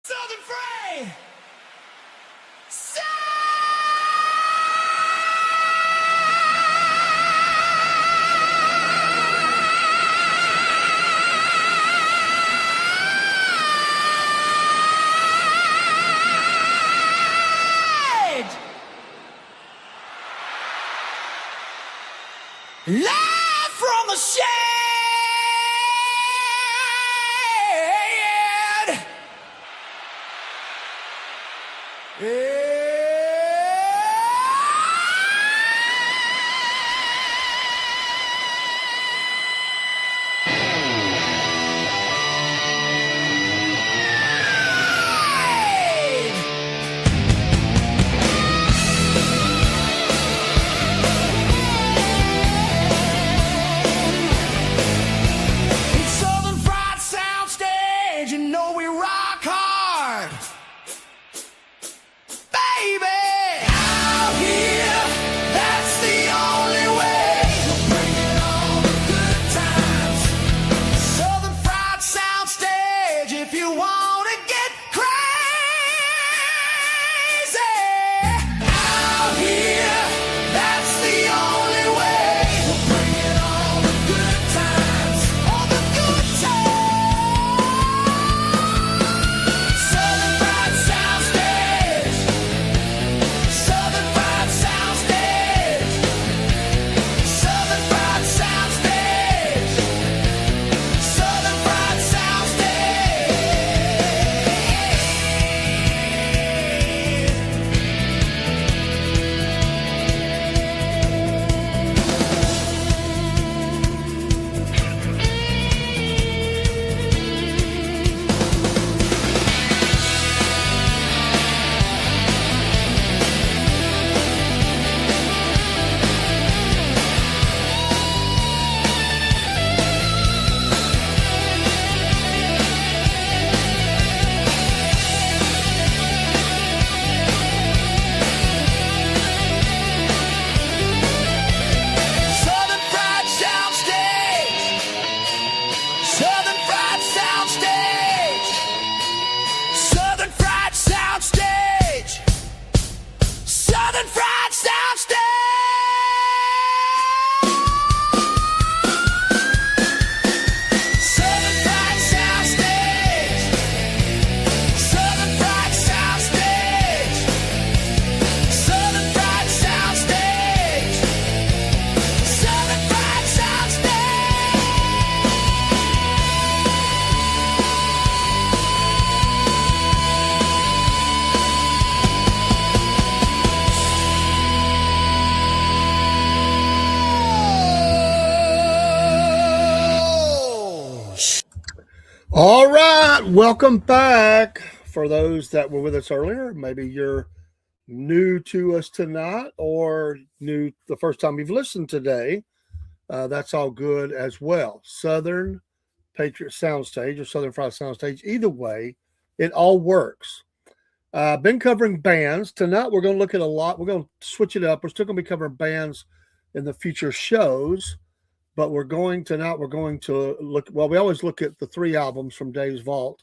Southern Free! Live from the shed! All right, welcome back. For those that were with us earlier, maybe you're new to us tonight or new the first time you've listened today. That's all good as well. Southern Patriots Soundstage or Southern Fried Soundstage, either way, it all works. Been covering bands. Tonight we're going to look at a lot. We're going to switch it up. We're still going to be covering bands in the future shows. But we're going to look, well, we always look at the three albums from Dave's Vault.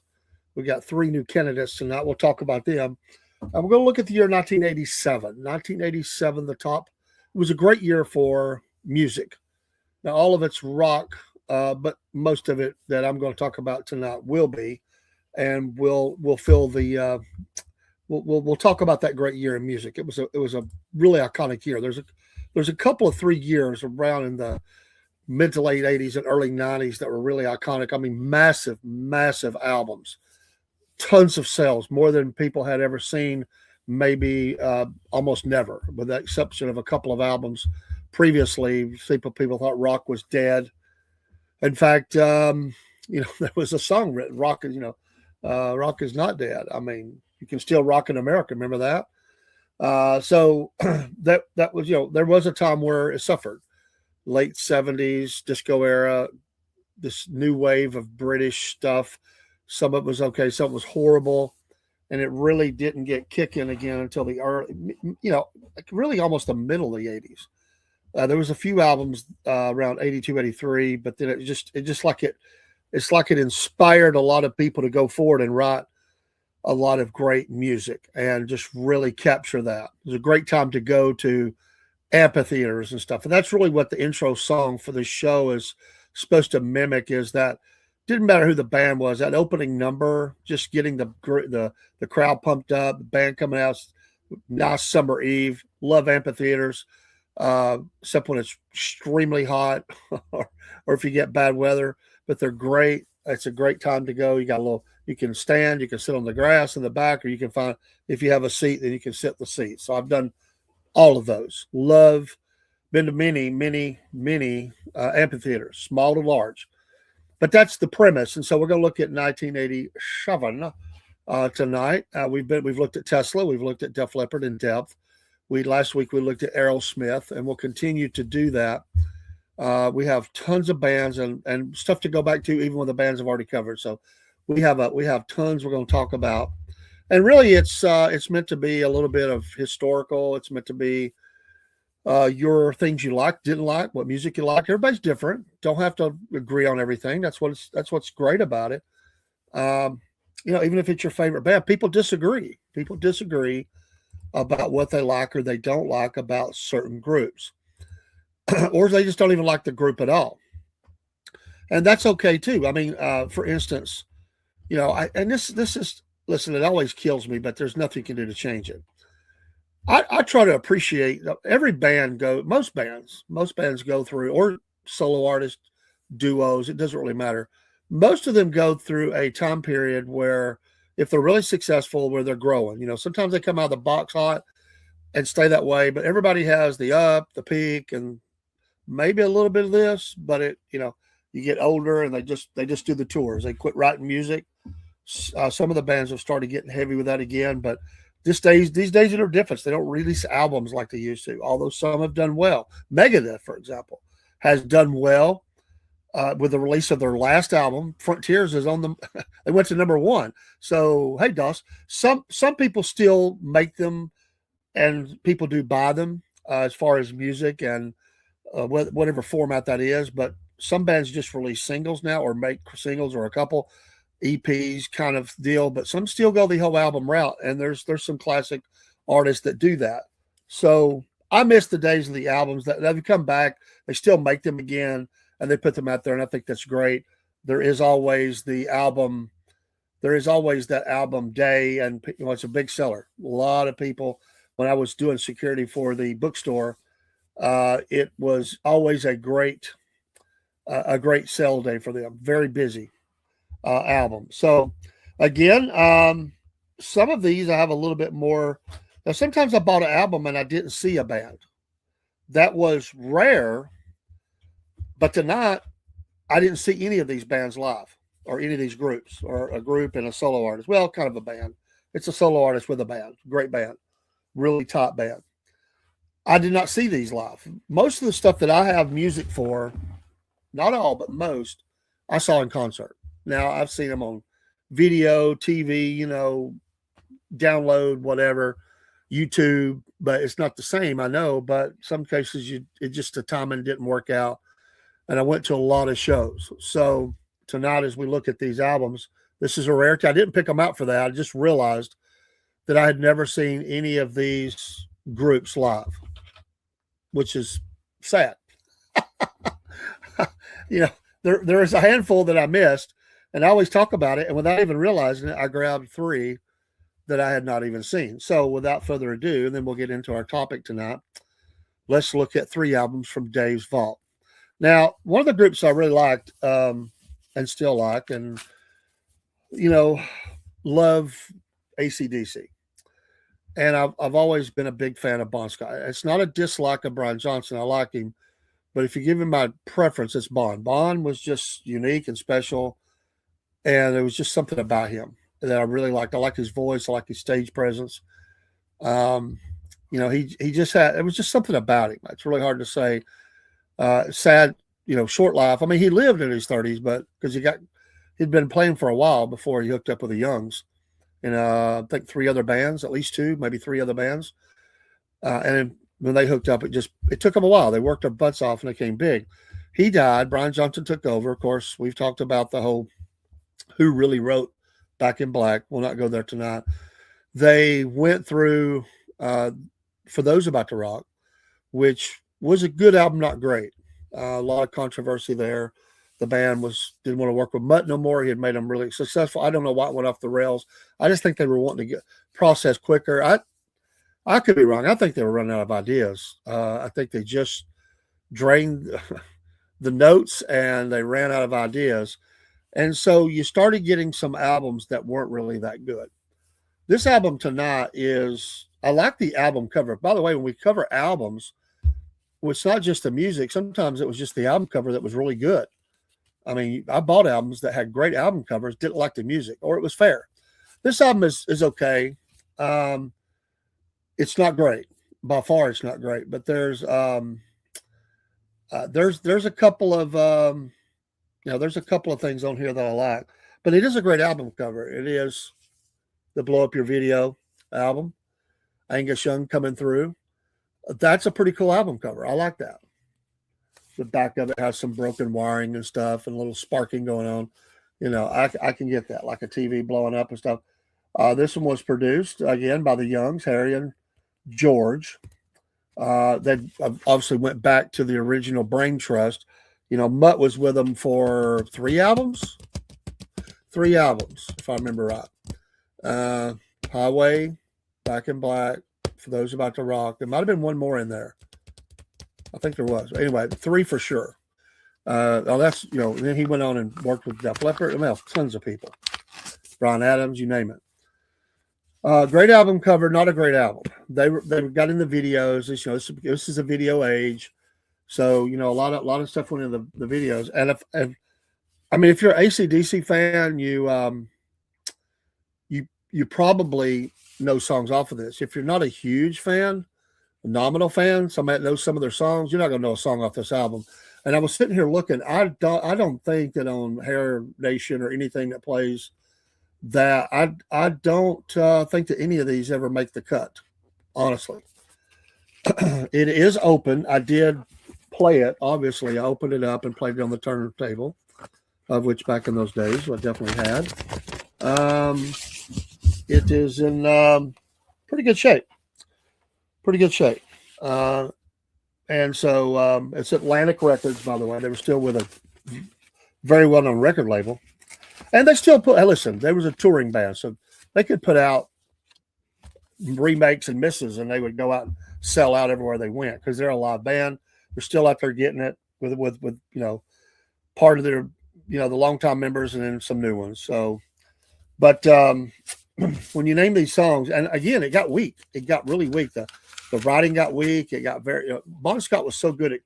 We got three new candidates tonight. We'll talk about them. And we're going to look at the year 1987. 1987, the top. It was a great year for music. Now, all of it's rock, but most of it that I'm going to talk about tonight will be. And we'll fill the, we'll talk about that great year in music. It was a really iconic year. There's a couple of 3 years around in the mid to late 80s and early 90s that were really iconic. I mean, massive albums, tons of sales, more than people had ever seen, maybe almost never, with the exception of a couple of albums previously. People thought rock was dead. In fact, there was a song written, rock is not dead. I mean, you can still rock in America. Remember that? So that was, there was a time where it suffered. Late 70s, disco era, this new wave of British stuff. Some of it was okay, some of it was horrible. And it really didn't get kicking again until the early, really almost the middle of the 80s. There was a few albums around 82, 83, but then it's like it inspired a lot of people to go forward and write a lot of great music and just really capture that. It's a great time to go to amphitheaters and stuff. And that's really what the intro song for this show is supposed to mimic, is that didn't matter who the band was, that opening number, just getting the crowd pumped up, the band coming out, nice summer eve, love amphitheaters, except when it's extremely hot or if you get bad weather, but they're great. It's a great time to go. You got a little, you can stand, you can sit on the grass in the back, or you can find, if you have a seat, then you can sit in the seat. So I've done all of those. Love, been to many amphitheaters, small to large. But that's the premise. And so we're going to look at 1987 tonight. We've looked at Tesla, we've looked at Def Leppard in depth. Last week we looked at Aerosmith, and we'll continue to do that. We have tons of bands and stuff to go back to, even with the bands I've already covered. So we have tons we're going to talk about. And really, it's meant to be a little bit of historical. It's meant to be your things you like, didn't like, what music you like. Everybody's different. Don't have to agree on everything. That's what's great about it. Even if it's your favorite band, people disagree. People disagree about what they like or they don't like about certain groups, or they just don't even like the group at all. And that's okay too. I mean, for instance, this is, listen, it always kills me, but there's nothing you can do to change it. I try to appreciate every band most bands go through, or solo artists, duos, it doesn't really matter. Most of them go through a time period where, if they're really successful, where they're growing, sometimes they come out of the box hot and stay that way, but everybody has the up, the peak, and maybe a little bit of this, but you get older and they just do the tours. They quit writing music. Some of the bands have started getting heavy with that again, but these days are different. They don't release albums like they used to, although some have done well. Megadeth, for example, has done well with the release of their last album. Frontiers is on them. They went to #1. So, hey, Doss, some people still make them, and people do buy them as far as music and whatever format that is. But some bands just release singles now, or make singles, or a couple EPs kind of deal, but some still go the whole album route, and there's some classic artists that do that. So I miss the days of the albums that have come back. They still make them again, and they put them out there, and I think that's great. There is always that album day, and it's a big seller. A lot of people, when I was doing security for the bookstore, it was always a great sell day for them. Very busy album. So again, some of these I have a little bit more. Now, sometimes I bought an album and I didn't see a band. That was rare, but tonight I didn't see any of these bands live, or any of these groups, or a group and a solo artist. Well, kind of a band. It's a solo artist with a band. Great band. Really top band. I did not see these live. Most of the stuff that I have music for, not all, but most, I saw in concert. Now, I've seen them on video, TV, download, whatever, YouTube, but it's not the same, I know. But some cases, the timing didn't work out. And I went to a lot of shows. So tonight, as we look at these albums, this is a rarity. I didn't pick them out for that. I just realized that I had never seen any of these groups live, which is sad. There is a handful that I missed. And I always talk about it, and without even realizing it, I grabbed 3 that I had not even seen. So without further ado, and then we'll get into our topic tonight, let's look at 3 albums from Dave's Vault. Now, one of the groups I really liked, and still like, and, love AC/DC. And I've always been a big fan of Bon Scott. It's not a dislike of Brian Johnson. I like him. But if you give him my preference, it's Bon. Bon was just unique and special. And there was just something about him that I really liked. I like his voice. I like his stage presence. He just had, it was just something about him. It's really hard to say. Sad, short life. I mean, he lived in his 30s, but because he'd been playing for a while before he hooked up with the Youngs. And I think 3 other bands, at least 2, maybe 3 other bands. And when they hooked up, it took them a while. They worked their butts off and they came big. He died. Brian Johnson took over. Of course, we've talked about the whole who really wrote Back in Black. We'll not go there tonight. They went through For Those About to Rock, which was a good album, not great. A lot of controversy there. The band didn't want to work with Mutt no more. He had made them really successful. I don't know why it went off the rails. I just think they were wanting to get process quicker. I could be wrong. I think they were running out of ideas. I think they just drained the notes and they ran out of ideas. And so you started getting some albums that weren't really that good. This album tonight I like the album cover. By the way, when we cover albums, it's not just the music. Sometimes it was just the album cover that was really good. I mean, I bought albums that had great album covers, didn't like the music, or it was fair. This album is okay. It's not great. By far, it's not great. But there's a couple of there's a couple of things on here that I like. But it is a great album cover. It is the Blow Up Your Video album. Angus Young coming through. That's a pretty cool album cover. I like that. The back of it has some broken wiring and stuff and a little sparking going on. I can get that, like a TV blowing up and stuff. This one was produced, again, by the Youngs, Harry and George. They obviously went back to the original Brain Trust. Mutt was with them for 3 albums. 3 albums, if I remember right. Highway, Back in Black, For Those About to Rock. There might have been one more in there. I think there was. Anyway, 3 for sure. Then he went on and worked with Def Leppard. Tons of people. Bryan Adams, you name it. Great album cover, not a great album. They got in the videos. This is a video age, so a lot of stuff went in the videos. And if you're an AC/DC fan, you probably know songs off of this. If you're not a huge fan, a nominal fan, somebody that knows some of their songs, you're not going to know a song off this album. And I was sitting here looking. I don't think that on Hair Nation or anything that plays that I don't think that any of these ever make the cut. Honestly, it is open. I did play it. Obviously, I opened it up and played it on the turntable, of which back in those days I definitely had. It is in pretty good shape. And so it's Atlantic Records, by the way. They were still with a very well-known record label. And they still listen, there was a touring band, so they could put out remakes and misses, and they would go out and sell out everywhere they went because they're a live band. They're still out there getting it with part of their, the longtime members and then some new ones. So, but when you name these songs, and again, it got weak. It got really weak. The writing got weak. It got very. Bon Scott was so good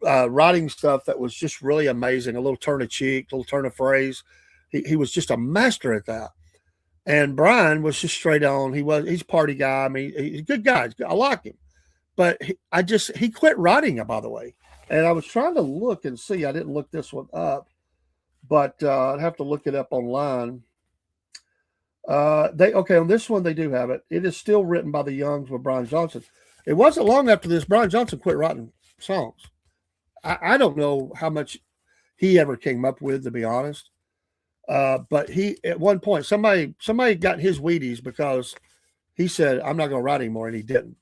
at writing stuff that was just really amazing. A little turn of cheek, a little turn of phrase. He was just a master at that. And Brian was just straight on. He's a party guy. I mean, he's a good guy. I like him. But he quit writing it, by the way. And I was trying to look and see. I didn't look this one up, but I'd have to look it up online. On this one they do have it. It is still written by the Youngs with Brian Johnson. It wasn't long after this Brian Johnson quit writing songs. I don't know how much he ever came up with, to be honest. But he, at one point, somebody got his Wheaties because he said, "I'm not going to write anymore," and he didn't.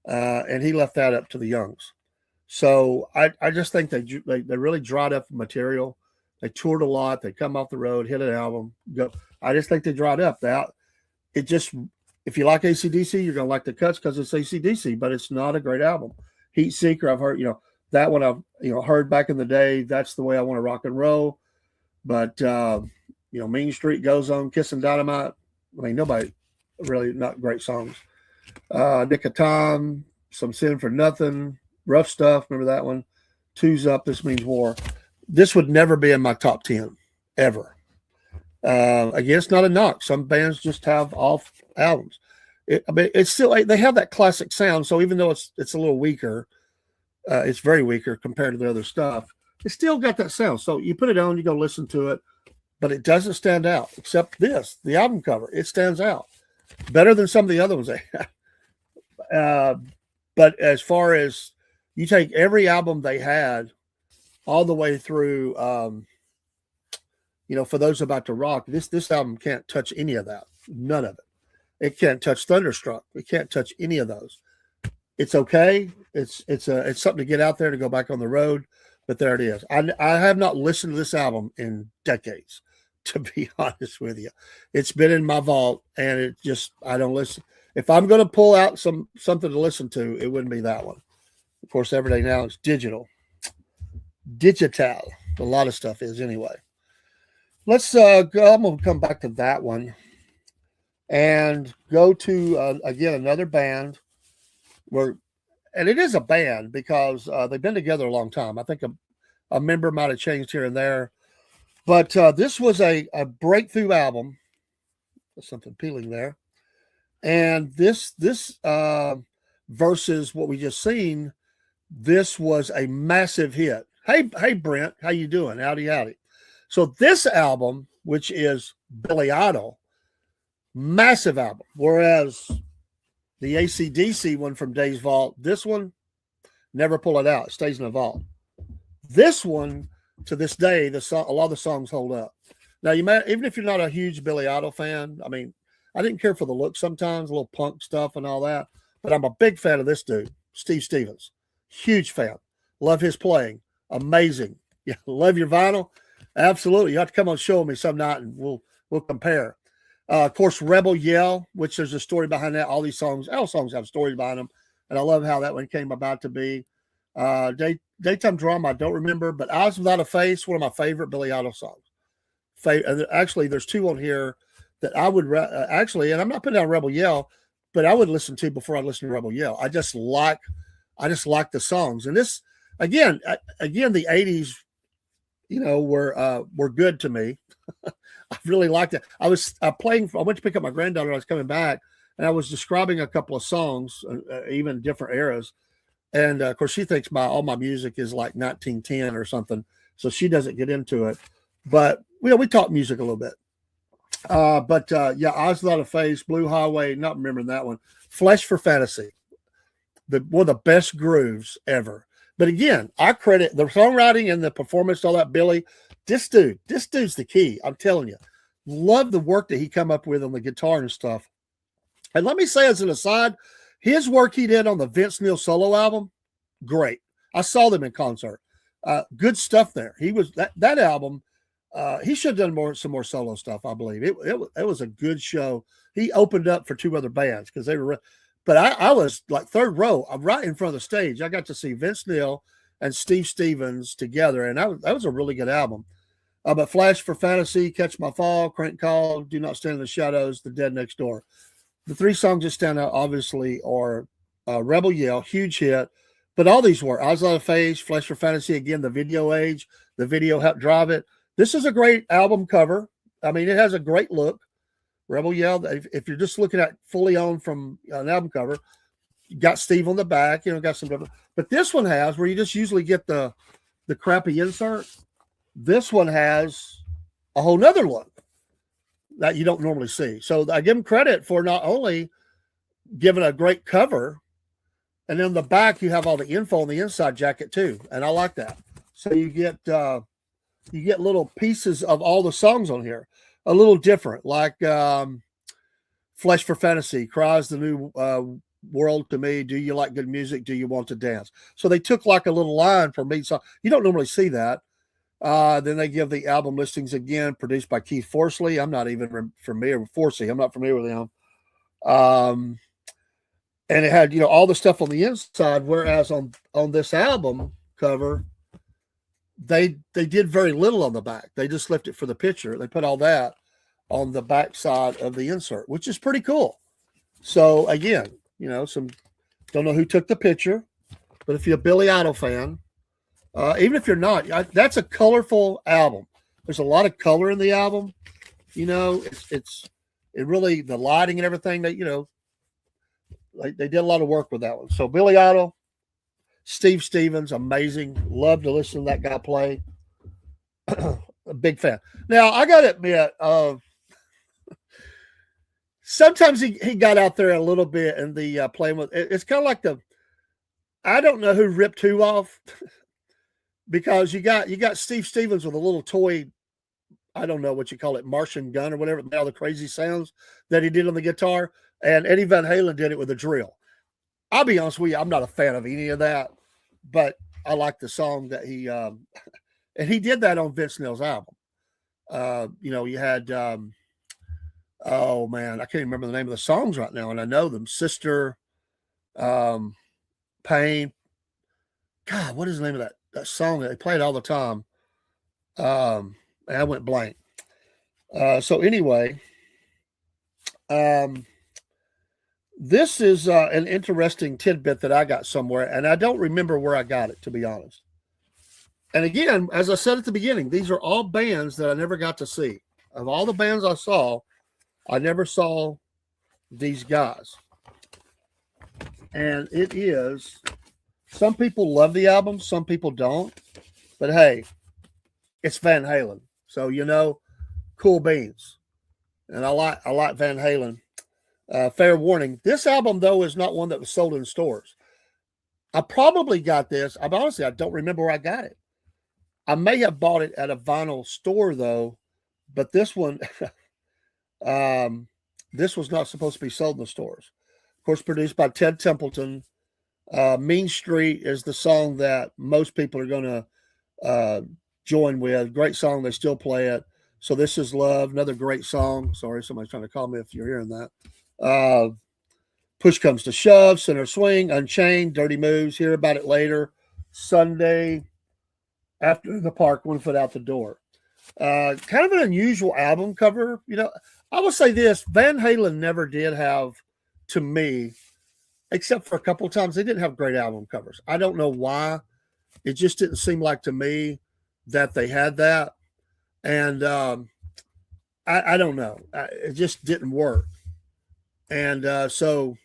And he left that up to the Youngs. So I just think they really dried up the material. They toured a lot. They come off the road, hit an album, go. I just think they dried up. If you like AC/DC, you're going to like the cuts because it's AC/DC, but it's not a great album. Heat Seeker, I've heard, that one I've, heard back in the day. That's the way I want to rock and roll. But, Mean Street Goes On, Kissin' Dynamite. I mean, nobody really, not great songs. Nick of Time, Some Sin for Nothing, Rough Stuff. Remember that one? Two's Up, This Means War. This would never be in my top 10, ever. Again, it's not a knock. Some bands just have off albums. It's still, they have that classic sound. So even though it's a little weaker, it's very weaker compared to the other stuff. It's still got that sound. So you put it on, you go listen to it, but it doesn't stand out except this, the album cover. It stands out better than some of the other ones they have. But as far as you take every album they had all the way through for those about to rock, this album can't touch any of that. None of it. It can't touch Thunderstruck. It can't touch any of those. It's okay. It's something to get out there to go back on the road, but there it is. I have not listened to this album in decades, to be honest with you. It's been in my vault, and I don't listen. If I'm going to pull out something to listen to, it wouldn't be that one. Of course, every day now it's digital. A lot of stuff is anyway. Let's go. I'm going to come back to that one and go to again another band and it is a band because they've been together a long time. I think a member might have changed here and there, but this was a breakthrough album. There's something peeling there, and this versus what we just seen, this was a massive hit. Hey Brent, how you doing? Howdy. So this album, which is Billy Idol, massive album, whereas the AC/DC one from Dave's Vault, this one, never pull it out. It stays in the vault. This one, to this day, a lot of the songs hold up. Now, even if you're not a huge Billy Idol fan, I mean, I didn't care for the look sometimes, a little punk stuff and all that, but I'm a big fan of this dude, Steve Stevens. Huge fan. Love his playing. Amazing. Yeah, love your vinyl? Absolutely. You have to come on show me some night and we'll compare. Of course, Rebel Yell, which there's a story behind that. All songs have stories behind them. And I love how that one came about to be. Daytime Drama, I don't remember, but Eyes Without a Face, one of my favorite Billy Idol songs. Actually, there's two on here that I would and I'm not putting down Rebel Yell, but I would listen to before I listen to Rebel Yell. I just like the songs. And this, again, the 80s, were good to me. I really liked it. I went to pick up my granddaughter. I was coming back, and I was describing a couple of songs, even different eras. And of course, she thinks all my music is like 1910 or something, so she doesn't get into it. But we talk music a little bit. Eyes Without a Face, Blue Highway, not remembering that one. Flesh for Fantasy, one of the best grooves ever. But again, I credit the songwriting and the performance, all that. Billy, this dude's the key. I'm telling you, love the work that he come up with on the guitar and stuff. And let me say as an aside, his work he did on the Vince Neil solo album, great. I saw them in concert. Good stuff there. He was that album. He should have done some more solo stuff. I believe it was a good show. He opened up for two other bands because they were. But I was like third row. I'm right in front of the stage. I got to see Vince Neil and Steve Stevens together, and that was a really good album. But Flash for Fantasy, Catch My Fall, Crank Call, Do Not Stand in the Shadows, The Dead Next Door. The three songs that stand out, obviously, are Rebel Yell, huge hit. But all these were Eyes Without a Face, Flash for Fantasy, again, the video age. The video helped drive it. This is a great album cover. I mean, it has a great look. Rebel Yell, if you're just looking at fully owned from an album cover, you got Steve on the back, got some different. But this one has where you just usually get the crappy insert. This one has a whole nother look that you don't normally see. So I give him credit for not only giving a great cover, and then on the back you have all the info on the inside jacket too, and I like that. So you get little pieces of all the songs on here. A little different, like Flesh for Fantasy, Cries the New World to Me, Do You Like Good Music, Do You Want to Dance? So they took like a little line from each song. You don't normally see that. Then they give the album listings again, produced by Keith Forsley. I'm not even familiar with Forsey. I'm not familiar with him. And it had, all the stuff on the inside, whereas on this album cover, they did very little on the back. They just left it for the picture. They put all that on the back side of the insert, which is pretty cool. So again, some don't know who took the picture, but if you're a Billy Idol fan, even if you're not, that's a colorful album. There's a lot of color in the album. It really, the lighting and everything that, they did a lot of work with that one. So Billy Idol, Steve Stevens, amazing. Love to listen to that guy play. A big fan. Now, I got to admit, sometimes he got out there a little bit in the playing with. It's kind of like I don't know who ripped who off because you got Steve Stevens with a little toy I don't know what you call it, Martian gun or whatever, all the crazy sounds that he did on the guitar. And Eddie Van Halen did it with a drill. I'll be honest with you, I'm not a fan of any of that, but I like the song that and he did that on Vince Neil's album. You had, oh man, I can't remember the name of the songs right now, and I know them. Sister, um, Pain. God, what is the name of that song that they played all the time? I went blank. So anyway, this is an interesting tidbit that I got somewhere, and I don't remember where I got it, to be honest. And again, as I said at the beginning, these are all bands that I never got to see. Of all the bands I saw, I never saw these guys. And it is, some people love the album, some people don't. But hey, it's Van Halen. So, cool beans. And I like Van Halen. Fair warning. This album, though, is not one that was sold in stores. I probably got this. I don't remember where I got it. I may have bought it at a vinyl store, though. But this one, this was not supposed to be sold in the stores. Of course, produced by Ted Templeton. Mean Street is the song that most people are going to join with. Great song. They still play it. So This Is Love, another great song. Sorry, somebody's trying to call me if you're hearing that. Push Comes to Shove, Center Swing, Unchained, Dirty Moves, Hear About It Later, Sunday, After the Park, One Foot Out the Door. Kind of an unusual album cover. I will say this, Van Halen never did have, to me, except for a couple of times, they didn't have great album covers. I don't know why. It just didn't seem like to me that they had that. And I don't know. It just didn't work. And so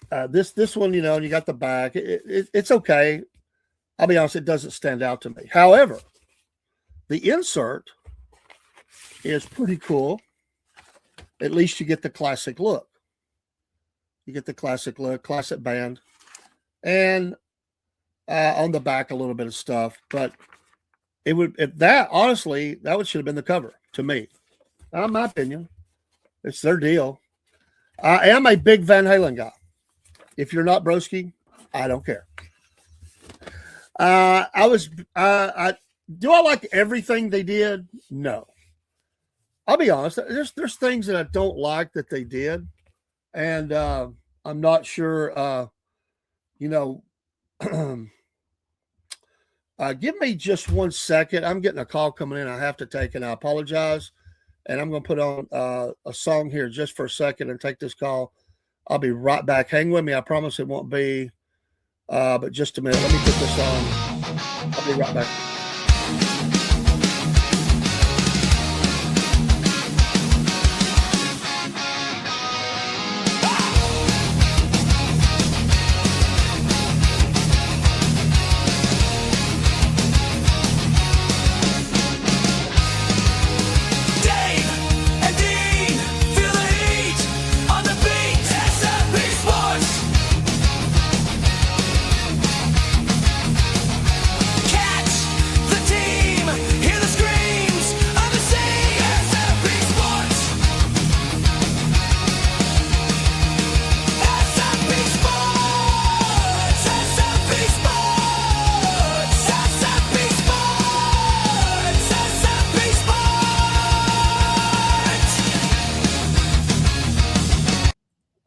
this one, and you got the back. It's okay. I'll be honest, it doesn't stand out to me. However, the insert is pretty cool. At least you get the classic look. You get the classic look, classic band. And on the back, a little bit of stuff. But honestly, that should have been the cover to me. In my opinion. It's their deal. I am a big Van Halen guy. If you're not, broski, I don't care. Do I like everything they did? No. I'll be honest. There's things that I don't like that they did, and I'm not sure. Give me just 1 second. I'm getting a call coming in. I have to take, and I apologize. And I'm going to put on a song here just for a second and take this call. I'll be right back. Hang with me. I promise it won't be, but just a minute. Let me put this on. I'll be right back.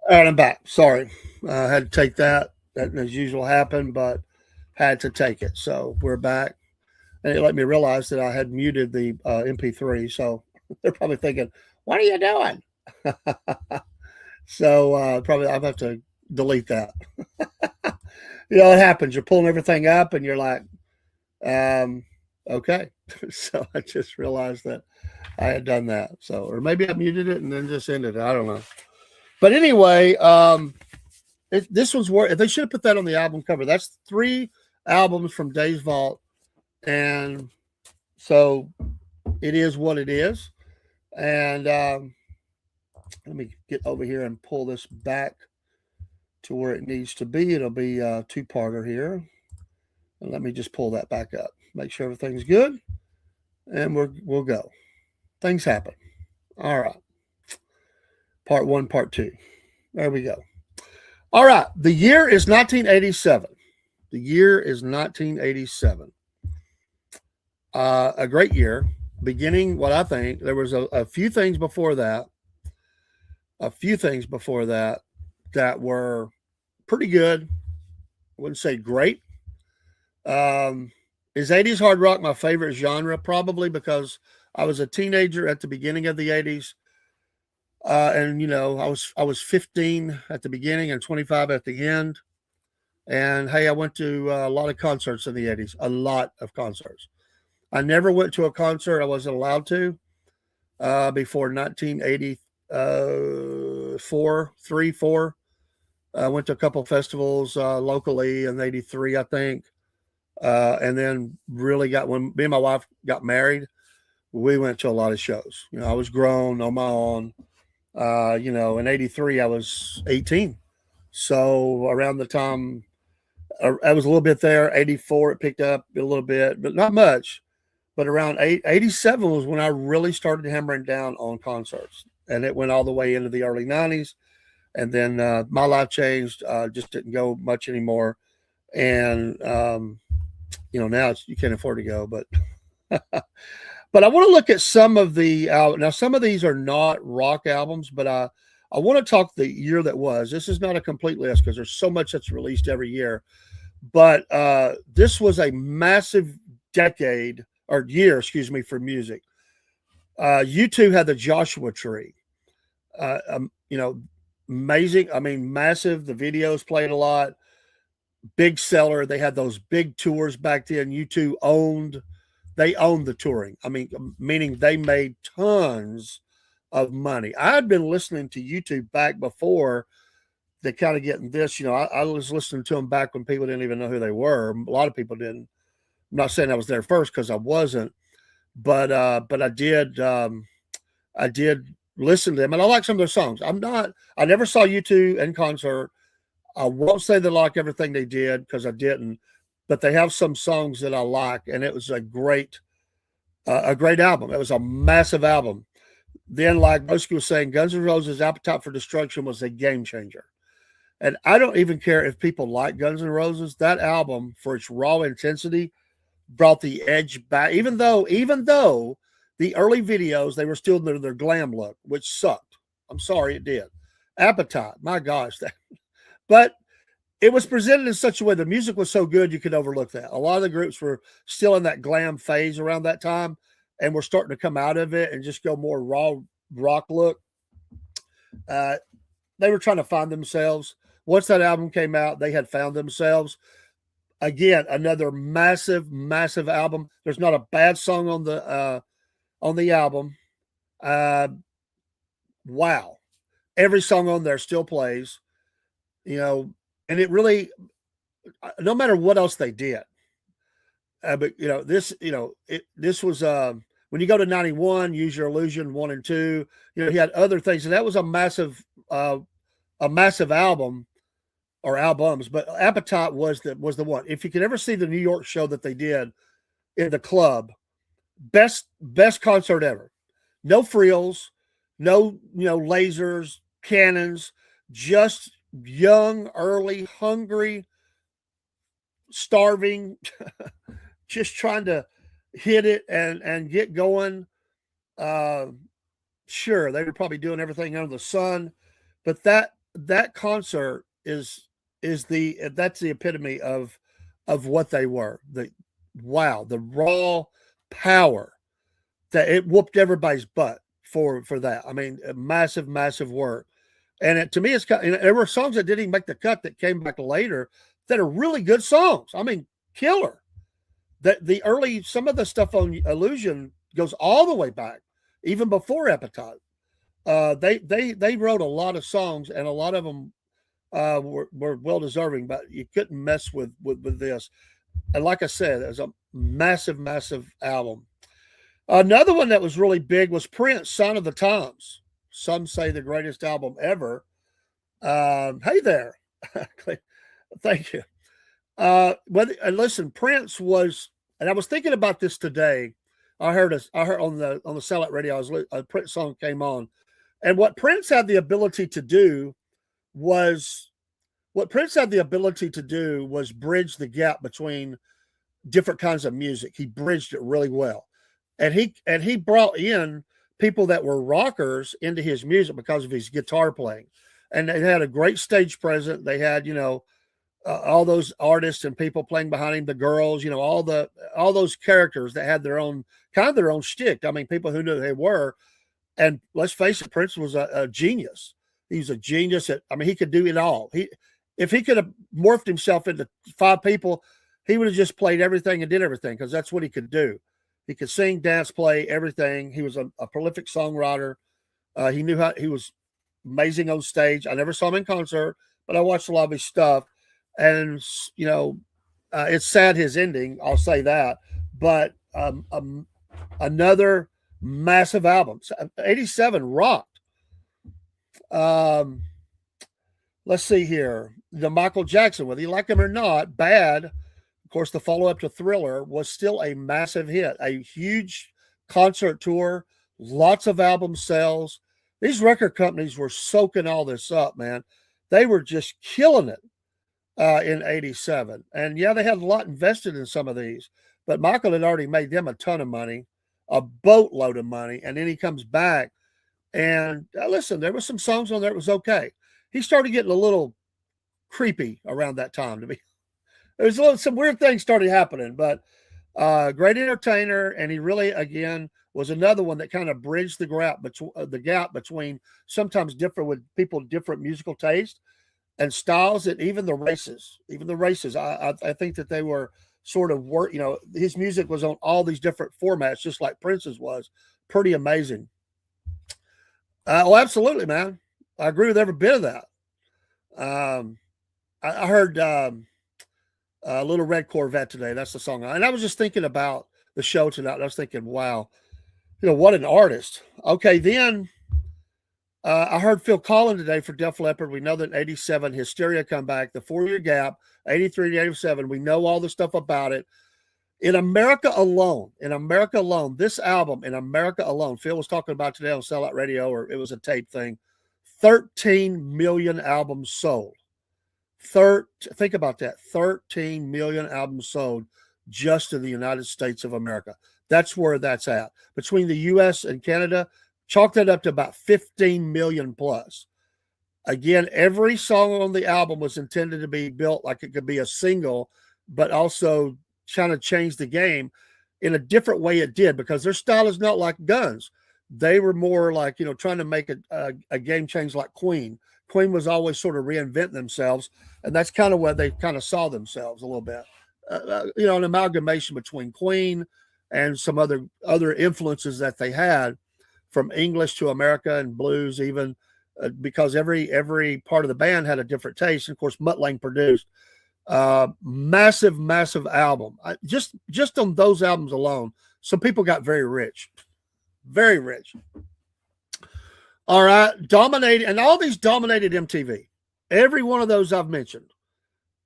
All right, I'm back. Sorry. I had to take that. That as usual happened, but had to take it. So we're back. And it let me realize that I had muted the MP3. So they're probably thinking, what are you doing? So probably I'll have to delete that. It happens. You're pulling everything up and you're like, okay. So I just realized that I had done that. So, or maybe I muted it and then just ended it. I don't know. But anyway, this one's worth. They should have put that on the album cover. That's 3 albums from Dave's Vault, and so it is what it is. And let me get over here and pull this back to where it needs to be. It'll be a 2-parter here, and let me just pull that back up. Make sure everything's good, and we'll go. Things happen. All right. Part one, part two. There we go. All right. The year is 1987. The year is 1987. A great year. Beginning, what I think, there was a few things before that. A few things before that that were pretty good. I wouldn't say great. Is 80s hard rock my favorite genre? Probably because I was a teenager at the beginning of the 80s. And I was 15 at the beginning and 25 at the end. And hey, I went to a lot of concerts in the 80s, a lot of concerts. I never went to a concert I wasn't allowed to before 1984, 3, 4. I went to a couple festivals locally in 83, I think. And then really when me and my wife got married, we went to a lot of shows. I was grown on my own. In 83, I was 18. So around the time I was a little bit there, 84, it picked up a little bit, but not much. But around 87 was when I really started hammering down on concerts. And it went all the way into the early 90s. And then my life changed, just didn't go much anymore. And, now you can't afford to go, but but I want to look at some of the now some of these are not rock albums, but I want to talk the year that was. This is not a complete list because there's so much that's released every year, but this was a massive decade or year, excuse me, for music. U2 had the Joshua Tree, amazing. I mean, massive. The videos played a lot. Big seller. They had those big tours back then. U2 owned the touring. I mean, meaning they made tons of money. I had been listening to U2 back before they kind of getting this. I was listening to them back when people didn't even know who they were. A lot of people didn't. I'm not saying I was there first because I wasn't, but I did. I did listen to them, and I like some of their songs. I never saw U2 in concert. I won't say they like everything they did because I didn't, but they have some songs that I like, and it was a great album. It was a massive album. Then, like Broski was saying, Guns N' Roses' Appetite for Destruction was a game changer. And I don't even care if people like Guns N' Roses. That album, for its raw intensity, brought the edge back. Even though the early videos, they were still in their glam look, which sucked. I'm sorry, it did. Appetite, my gosh. But it was presented in such a way, the music was so good you could overlook that. A lot of the groups were still in that glam phase around that time, and we're starting to come out of it and just go more raw rock look. They were trying to find themselves. Once that album came out, they had found themselves. Again, another massive, massive album. There's not a bad song on the album. Wow. Every song on there still plays. And it really, no matter what else they did, but this was when you go to 91, Use Your Illusion 1 and 2. He had other things, and that was a massive album or albums. But Appetite was the one. If you could ever see the New York show that they did in the club, best concert ever. No frills, no lasers, cannons, just young, early, hungry, starving, just trying to hit it and get going. Sure, they were probably doing everything under the sun, but that concert that's the epitome of what they were. The raw power that it whooped everybody's butt for that. I mean, massive, massive work. And to me, it's there were songs that didn't even make the cut that came back later that are really good songs. I mean, killer. The early, some of the stuff on Illusion goes all the way back, even before Appetite. They wrote a lot of songs, and a lot of them were well deserving, but you couldn't mess with this. And like I said, it was a massive, massive album. Another one that was really big was Prince, Sign of the Times. Some say the greatest album ever. Hey there. Thank you. And listen, Prince was, and I was thinking about this today. I heard on the sellout radio. A Prince song came on, and what Prince had the ability to do was bridge the gap between different kinds of music. He bridged it really well, and he brought in people that were rockers into his music because of his guitar playing, and they had a great stage presence. They had all those artists and people playing behind him, the girls, all those characters that had their own shtick. I mean, people who knew who they were. And let's face it, Prince was a genius. He's a genius he could do it all. If he could have morphed himself into 5 people, he would have just played everything and did everything, because that's what he could do. He could sing, dance, play, everything. He was a prolific songwriter. He was amazing on stage. I never saw him in concert, but I watched a lot of his stuff. And, it's sad, his ending, I'll say that. But another massive album. 87 rocked. Let's see here. The Michael Jackson, whether you like him or not, Bad, of course, the follow-up to Thriller, was still a massive hit. A huge concert tour, lots of album sales. These record companies were soaking all this up, man. They were just killing it in 87. And yeah, they had a lot invested in some of these, but Michael had already made them a ton of money, a boatload of money. And then he comes back and listen, there were some songs on there that was okay. He started getting a little creepy around that time to me. Some weird things started happening, but great entertainer. And he really, again, was another one that kind of bridged the gap between sometimes different with people, different musical taste and styles, and even the races. I think that they were sort of his music was on all these different formats, just like Prince's was. Pretty amazing. Oh, absolutely, man. I agree with every bit of that. I heard Little Red Corvette today. That's the song. And I was just thinking about the show tonight. I was thinking, wow, what an artist. Okay, then I heard Phil Collins today for Def Leppard. We know that in 87, Hysteria come back, the 4-year gap, 83 to 87. We know all the stuff about it. In America alone, this album, in America alone, Phil was talking about today on Sellout Radio, or it was a tape thing, 13 million albums sold. Think about that, 13 million albums sold just in the United States of America. That's where that's at. Between the U.S. and Canada, chalk that up to about 15 million plus. Again, every song on the album was intended to be built like it could be a single, but also trying to change the game in a different way. It did, because their style is not like Guns. They were more like, trying to make a game change like Queen. Queen was always sort of reinventing themselves, and that's kind of where they kind of saw themselves a little bit. An amalgamation between Queen and some other influences that they had from English to America and blues, even because every part of the band had a different taste. And of course, Mutt Lange produced. Massive album. Just on those albums alone, some people got very rich. All right, dominated, and all these dominated MTV. Every one of those I've mentioned,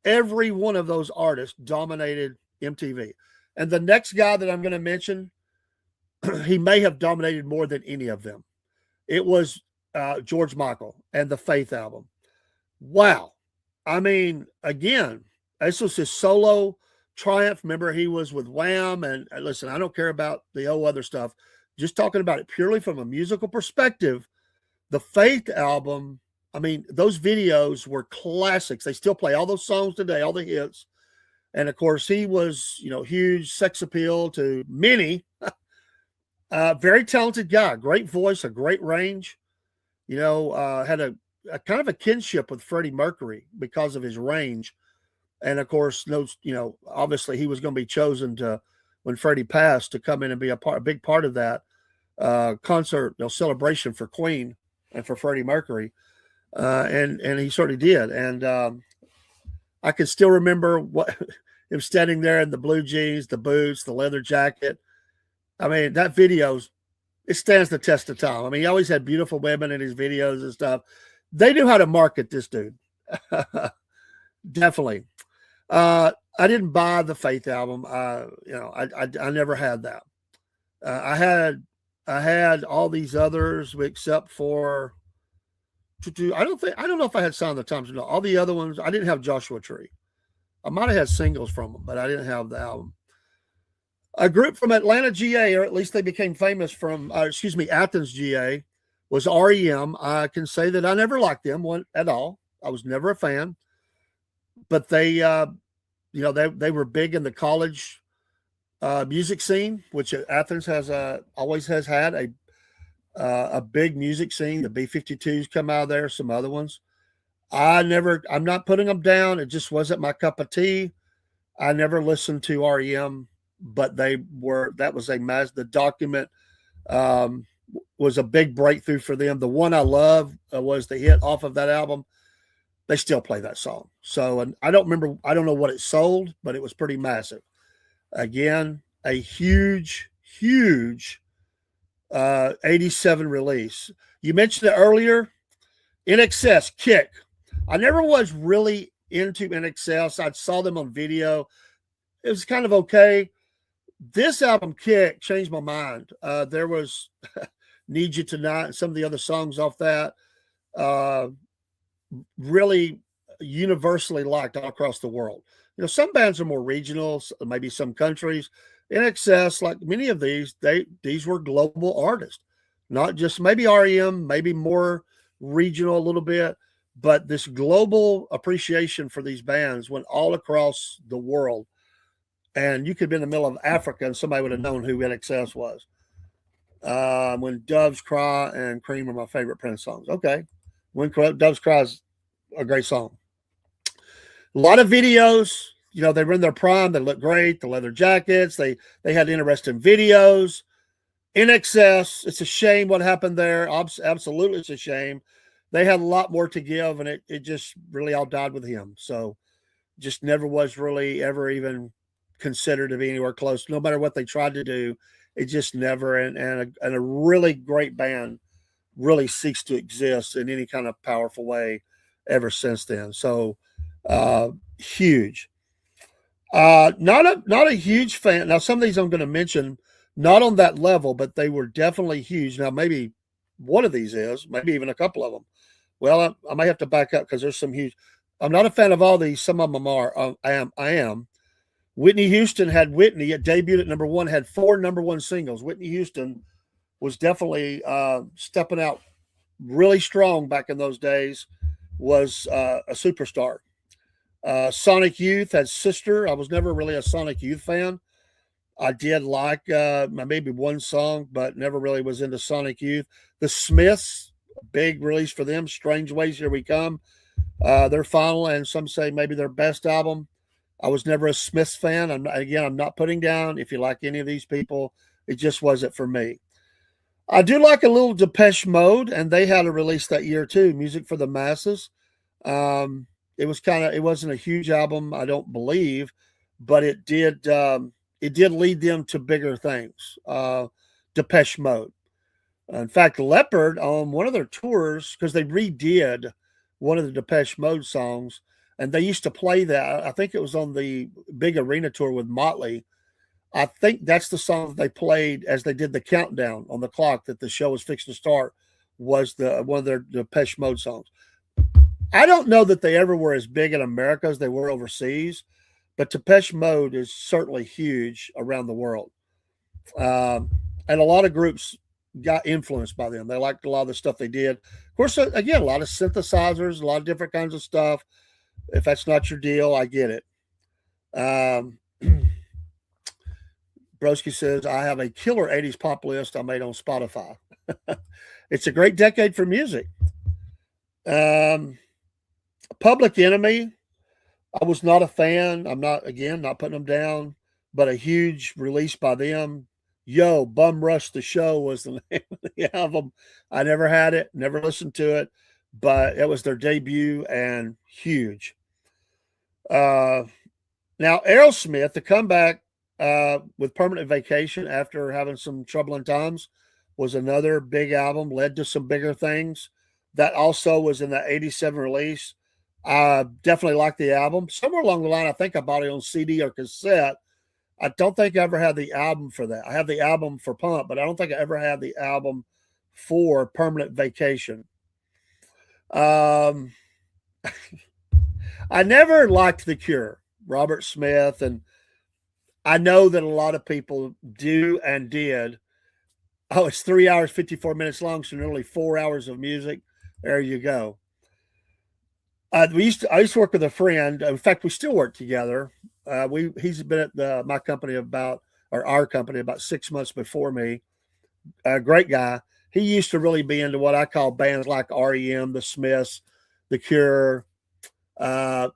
every one of those artists dominated MTV. And the next guy that I'm going to mention, he may have dominated more than any of them. It was George Michael and the Faith album. Wow. I mean, again, this was his solo triumph. Remember, he was with Wham. And listen, I don't care about the other stuff. Just talking about it purely from a musical perspective, the Faith album, I mean, those videos were classics. They still play all those songs today, all the hits. And of course, he was, huge sex appeal to many. Very talented guy, great voice, a great range. Had a kind of a kinship with Freddie Mercury because of his range. And of course, obviously he was going to be chosen to, when Freddie passed, to come in and be a big part of that concert, celebration for Queen and for Freddie Mercury. And he certainly did. And I can still remember him standing there in the blue jeans, the boots, the leather jacket. I mean, that video, it stands the test of time. I mean, he always had beautiful women in his videos and stuff. They knew how to market this dude. Definitely. I didn't buy the Faith album. I never had that. I had all these others except for I don't know if I had Sign of the Times or not. All the other ones I didn't have Joshua Tree. I might have had singles from them, but I didn't have the album. A group from Atlanta, GA, or at least they became famous from, Athens, GA, was REM. I can say that I never liked them at all. I was never a fan, but they were big in the college music scene, which Athens always has had a big music scene. The B-52s come out of there, some other ones. I'm not putting them down. It just wasn't my cup of tea. I never listened to REM, but the document um, was a big breakthrough for them. The one I love was the hit off of that album. They still play that song. So, and I don't know what it sold, but it was pretty massive. Again, a huge, huge 87 release. You mentioned it earlier. NXS, Kick. I never was really into NXS. I saw them on video. It was kind of okay. This album, Kick, changed my mind. There was Need You Tonight and some of the other songs off that. Really universally liked all across the world. Some bands are more regional, maybe some countries. NXS, like many of these were global artists, not just maybe REM, maybe more regional a little bit, but this global appreciation for these bands went all across the world. And you could be in the middle of Africa and somebody would have known who NXS was. When Doves Cry and Cream are my favorite Prince songs. Okay. When Doves Cry is a great song. A lot of videos, they were in their prime. They looked great. The leather jackets. They had interesting videos. NXS, it's a shame what happened there. Absolutely, it's a shame. They had a lot more to give, and it just really all died with him. So just never was really ever even considered to be anywhere close. No matter what they tried to do, it just never. And a really great band really ceased to exist in any kind of powerful way ever since then. So huge. Not a huge fan. Now, some of these I'm going to mention, not on that level, but they were definitely huge. Now, maybe one of these is, maybe even a couple of them. Well, I might have to back up because there's some huge. I'm not a fan of all these. Some of them are. I am. Whitney Houston had Whitney. It debuted at number one, had 4 number one singles. Whitney Houston was definitely stepping out really strong back in those days, was a superstar. Sonic Youth had Sister. I was never really a Sonic Youth fan. I did like maybe one song, but never really was into Sonic Youth. The Smiths, big release for them. Strange Ways, Here We Come. Their final, and some say maybe their best album. I was never a Smiths fan. I'm not putting down if you like any of these people. It just wasn't for me. I do like a little Depeche Mode, and they had a release that year too, Music for the Masses. It wasn't a huge album, I don't believe, but it did lead them to bigger things. Depeche Mode. In fact, Leopard on one of their tours, because they redid one of the Depeche Mode songs, and they used to play that. I think it was on the big arena tour with Motley. I think that's the song that they played as they did the countdown on the clock that the show was fixing to start, was one of their Depeche Mode songs. I don't know that they ever were as big in America as they were overseas, but Depeche Mode is certainly huge around the world. And a lot of groups got influenced by them. They liked a lot of the stuff they did. Of course, again, a lot of synthesizers, a lot of different kinds of stuff. If that's not your deal, I get it. Broski says, I have a killer 80s pop list I made on Spotify. It's a great decade for music. Public Enemy, I was not a fan. I'm not putting them down, but a huge release by them. Yo, Bum Rush the Show was the name of the album. I never had it, never listened to it, but it was their debut and huge. Now, Aerosmith, the comeback with Permanent Vacation after having some troubling times, was another big album, led to some bigger things. That also was in the 87 release. I definitely liked the album. Somewhere along the line, I think I bought it on CD or cassette. I don't think I ever had the album for that. I have the album for Pump, but I don't think I ever had the album for Permanent Vacation. Um, I never liked The Cure, Robert Smith, and I know that a lot of people do and did. Oh, it's 3 hours, 54 minutes long, so nearly 4 hours of music. There you go. I used to work with a friend. In fact, we still work together. He's been at my company or our company about 6 months before me. A great guy. He used to really be into what I call bands like REM, The Smiths, The Cure. Uh,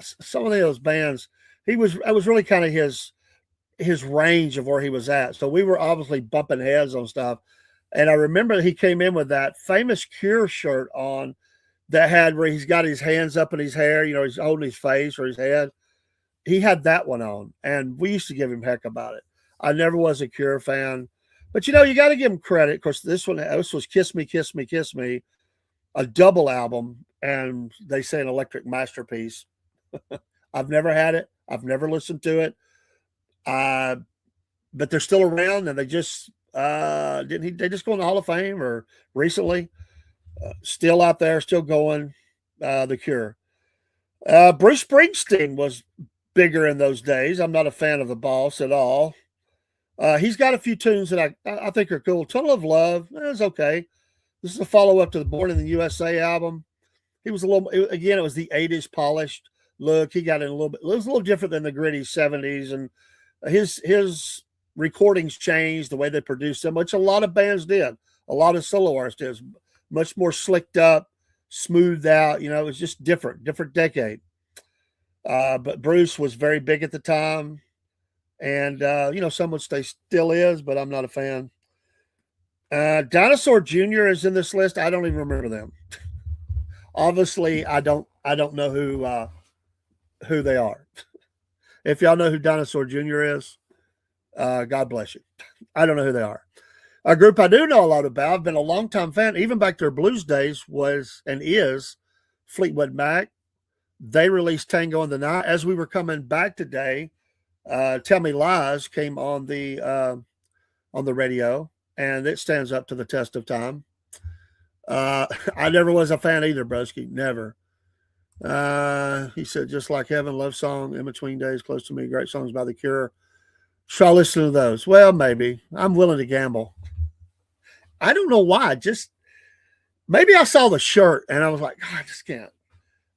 some of those bands. It was really kind of his range of where he was at. So we were obviously bumping heads on stuff. And I remember he came in with that famous Cure shirt on that had where he's got his hands up in his hair, he's holding his face or his head. He had that one on, and we used to give him heck about it. I never was a Cure fan, but you got to give him credit. Of course, this was "Kiss Me, Kiss Me, Kiss Me," a double album, and they say an electric masterpiece. I've never had it. I've never listened to it. Uh, but they're still around, and they just they just go in the Hall of Fame or recently, still out there, still going. The Cure. Bruce Springsteen was bigger in those days. I'm not a fan of the Boss at all. He's got a few tunes that I think are cool. Tunnel of Love is okay. This is a follow up to the Born in the USA album. He was again, it was the 80s polished look. He got in a little bit, it was a little different than the gritty 70s. And his recordings changed the way they produced them, which a lot of bands did. A lot of solo artists did. Much more slicked up, smoothed out. It was just different decade. But Bruce was very big at the time. And, some would say still is, but I'm not a fan. Dinosaur Jr. is in this list. I don't even remember them. Obviously, I don't know who they are. If y'all know who Dinosaur Jr. is, God bless you. I don't know who they are. A group I do know a lot about, I've been a longtime fan, even back to their blues days, was and is Fleetwood Mac. They released Tango in the Night. As we were coming back today, Tell Me Lies came on the radio, and it stands up to the test of time. I never was a fan either, broski. Never. He said, just like Heaven, Love Song, In Between Days, Close to Me, great songs by The Cure. Shall I listen to those? Well, maybe. I'm willing to gamble. I don't know why. Just maybe I saw the shirt and I was like, I just can't.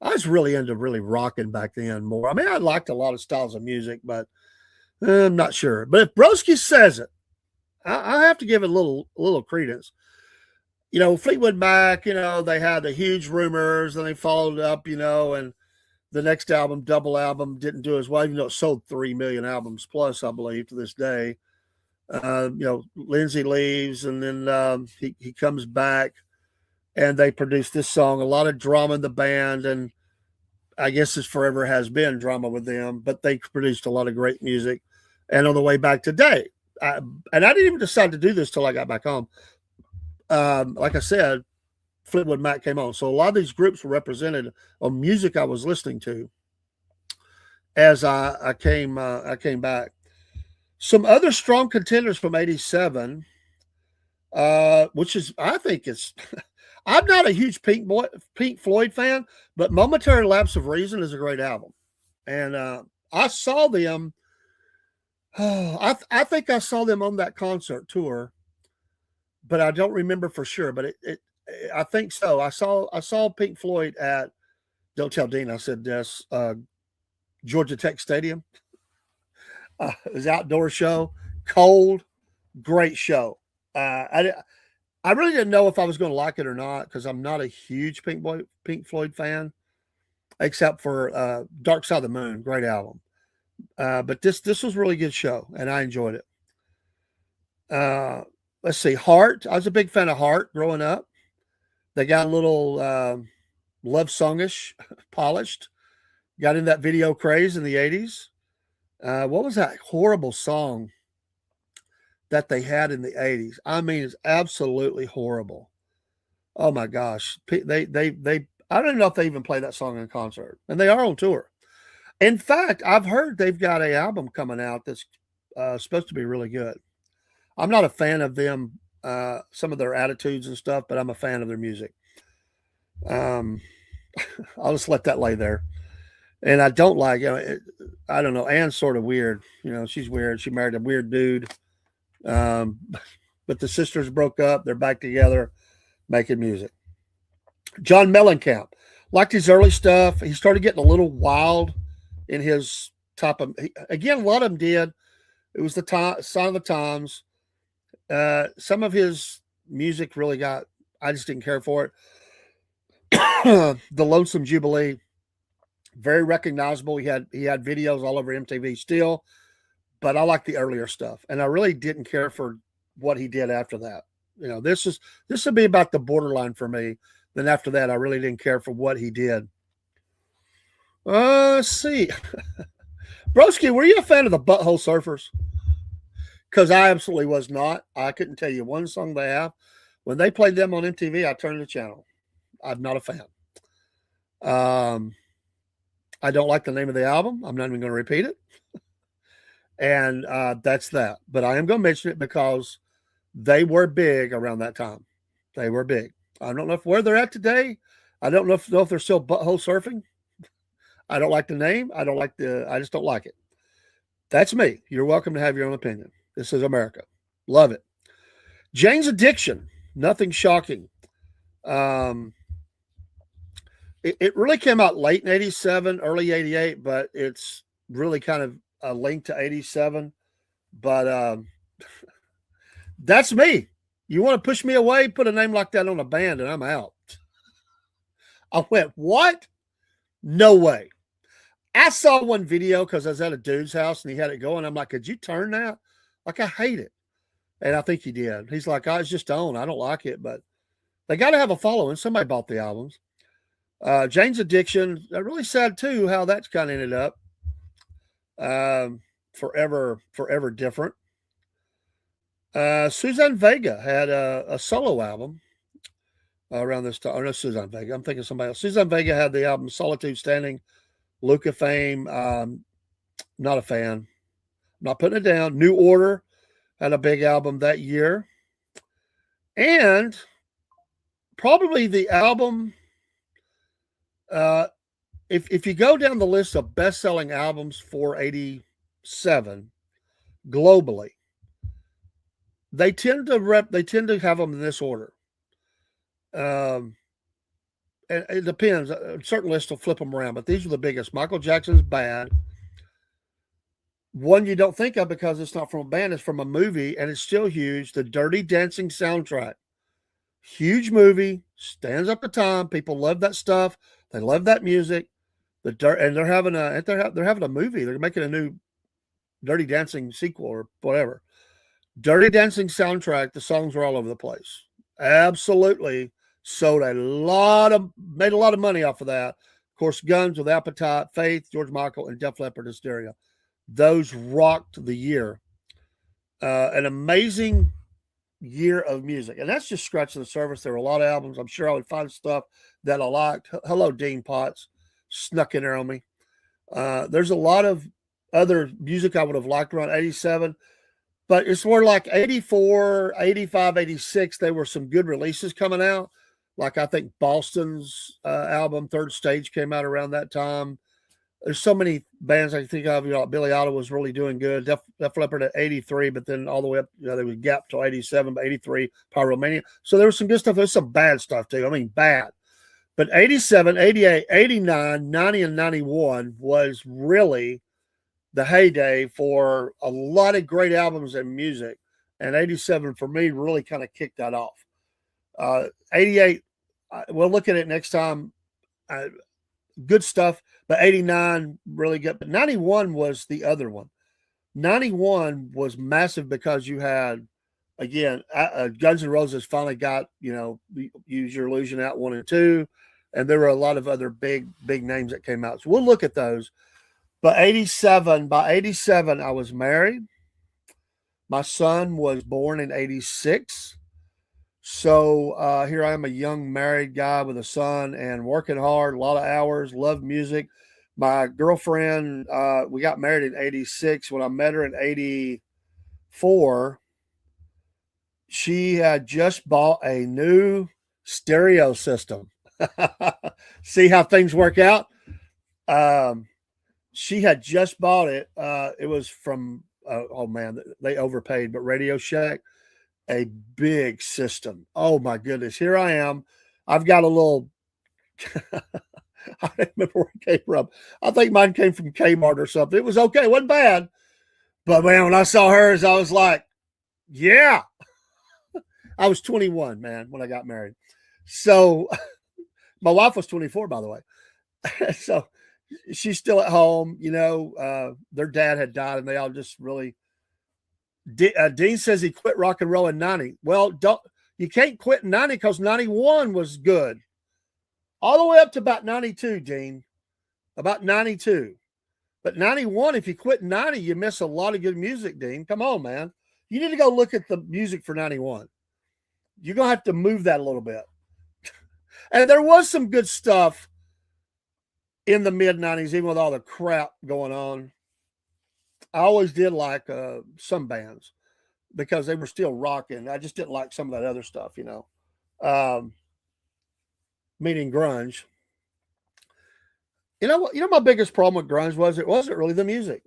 I was really into really rocking back then more. I mean, I liked a lot of styles of music, but I'm not sure. But if Broski says it, I have to give it a little credence. Fleetwood Mac, they had the huge rumors, and they followed up, and the next album, double album, didn't do as well, even though it sold 3 million albums plus, I believe, to this day. Lindsay leaves, and then he comes back, and they produced this song. A lot of drama in the band, and I guess it's forever has been drama with them, but they produced a lot of great music. And on the way back today, and I didn't even decide to do this till I got back home. Like I said, Fleetwood Mac came on. So a lot of these groups were represented on music I was listening to as I came back. Some other strong contenders from '87, which is, I think it's, I'm not a huge Pink Floyd fan, but Momentary Lapse of Reason is a great album. And I saw them, I think I saw them on that concert tour, but I don't remember for sure. But I think so. I saw Pink Floyd at, don't tell Dean I said this, Georgia Tech Stadium. It was an outdoor show, cold, great show. I really didn't know if I was going to like it or not because I'm not a huge Pink Floyd fan, except for Dark Side of the Moon, great album. But this was a really good show, and I enjoyed it. Let's see, Heart. I was a big fan of Heart growing up. They got a little love songish, polished. Got in that video craze in the 80s. What was that horrible song that they had in the 80s? I mean, it's absolutely horrible. Oh my gosh. They I don't know if they even play that song in concert, and they are on tour. In fact, I've heard they've got an album coming out that's supposed to be really good. I'm not a fan of them, some of their attitudes and stuff, but I'm a fan of their music. Um, I'll just let that lay there. And I don't like, I don't know. Anne's sort of weird. She's weird. She married a weird dude. Um, but the sisters broke up. They're back together making music. John Mellencamp. Liked his early stuff. He started getting a little wild in his top of, again, a lot of them did. It was the time, sign of the times. Some of his music really I just didn't care for it. The Lonesome Jubilee, very recognizable. He had videos all over MTV still, but I like the earlier stuff, and I really didn't care for what he did after that. This would be about the borderline for me. Then after that, I really didn't care for what he did. Let's see. Broski, were you a fan of the Butthole Surfers? Because I absolutely was not. I couldn't tell you one song they have. When they played them on MTV, I turned the channel. I'm not a fan. I don't like the name of the album. I'm not even going to repeat it. And that's that. But I am going to mention it because they were big around that time. They were big. I don't know where they're at today. I don't know if they're still butthole surfing. I don't like the name. I just don't like it. That's me. You're welcome to have your own opinion. This is America. Love it. Jane's Addiction. Nothing shocking. It really came out late in 87, early 88, but it's really kind of a link to 87. But that's me. You want to push me away? Put a name like that on a band and I'm out. I went, what? No way. I saw one video because I was at a dude's house and he had it going. I'm like, could you turn that? Like, I hate it. And I think he did. He's like, I was just on. I don't like it, but they got to have a following. Somebody bought the albums. Jane's Addiction. Really sad too how that's kind of ended up. Forever different. Suzanne Vega had a solo album around this time. Oh, no, Suzanne Vega. I'm thinking somebody else. Suzanne Vega had the album Solitude Standing, Luca Fame. Not a fan. Not putting it down. New Order had a big album that year. And probably the album, if you go down the list of best-selling albums for 87 globally, they tend to have them in this order. And it depends. Certain lists will flip them around, but these are the biggest. Michael Jackson's Bad. One you don't think of because it's not from a band, it's from a movie, and it's still huge. The Dirty Dancing soundtrack. Huge movie, stands up to time. People love that stuff. They love that music. And they're having a movie. They're making a new Dirty Dancing sequel or whatever. Dirty Dancing soundtrack. The songs were all over the place. Absolutely made a lot of money off of that. Of course, Guns with Appetite, Faith, George Michael, and Def Leppard Hysteria. Those rocked the year. An amazing year of music. And that's just scratching the surface. There were a lot of albums. I'm sure I would find stuff that I liked. Hello, Dean Potts. Snuck in there on me. There's a lot of other music I would have liked around 87. But it's more like 84, 85, 86. There were some good releases coming out. Like I think Boston's album, Third Stage, came out around that time. There's so many bands I can think of. Billy Idol was really doing good. Def Leppard at 83, but then all the way up, there was Gap till 87, but 83, Pyromania. So there was some good stuff. There's some bad stuff too. I mean, bad. But 87, 88, 89, 90, and 91 was really the heyday for a lot of great albums and music. And 87 for me really kind of kicked that off. 88, we'll look at it next time. Good stuff, but 89 really good. But 91 was the other one. 91 was massive because you had, again, Guns N' Roses finally got, Use Your Illusion out 1 and 2. And there were a lot of other big names that came out. So we'll look at those. But by 87, I was married. My son was born in 86. So here I am, a young married guy with a son and working hard, a lot of hours, love music. My girlfriend, we got married in 86. When I met her in for she had just bought a new stereo system. See how things work out? She had just bought it. It was from, oh man, they overpaid, but Radio Shack, a big system. Oh my goodness. Here I am. I've got a little, I don't remember where it came from. I think mine came from Kmart or something. It was okay. It wasn't bad. But man, when I saw hers, I was like, yeah. I was 21, man, when I got married. So my wife was 24, by the way. So she's still at home. Their dad had died, and they all just really. Dean says he quit rock and roll in 90. Well, you can't quit in 90 because 91 was good. All the way up to about 92, Dean. About 92. But 91, if you quit in 90, you miss a lot of good music, Dean. Come on, man. You need to go look at the music for 91. You're going to have to move that a little bit. And there was some good stuff in the mid-90s, even with all the crap going on. I always did like some bands because they were still rocking. I just didn't like some of that other stuff, meaning grunge. You know what? My biggest problem with grunge was it wasn't really the music.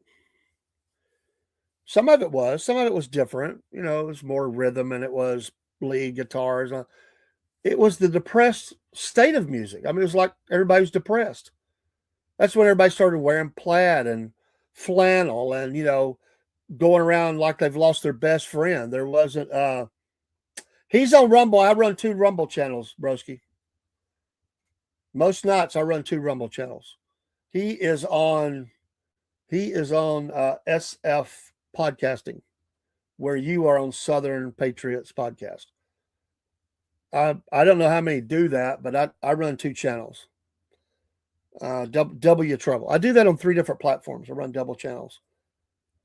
Some of it was different. It was more rhythm and it was lead guitars. It was the depressed state of music. I mean, it was like everybody was depressed. That's when everybody started wearing plaid and flannel and, going around like they've lost their best friend. There wasn't, he's on Rumble. I run 2 Rumble channels, broski. Most nights I run 2 Rumble channels. He is on SF Podcasting, where you are on Southern Patriots Podcast. I don't know how many do that, but I run 2 channels. Double your trouble. I do that on 3 different platforms. I run double channels.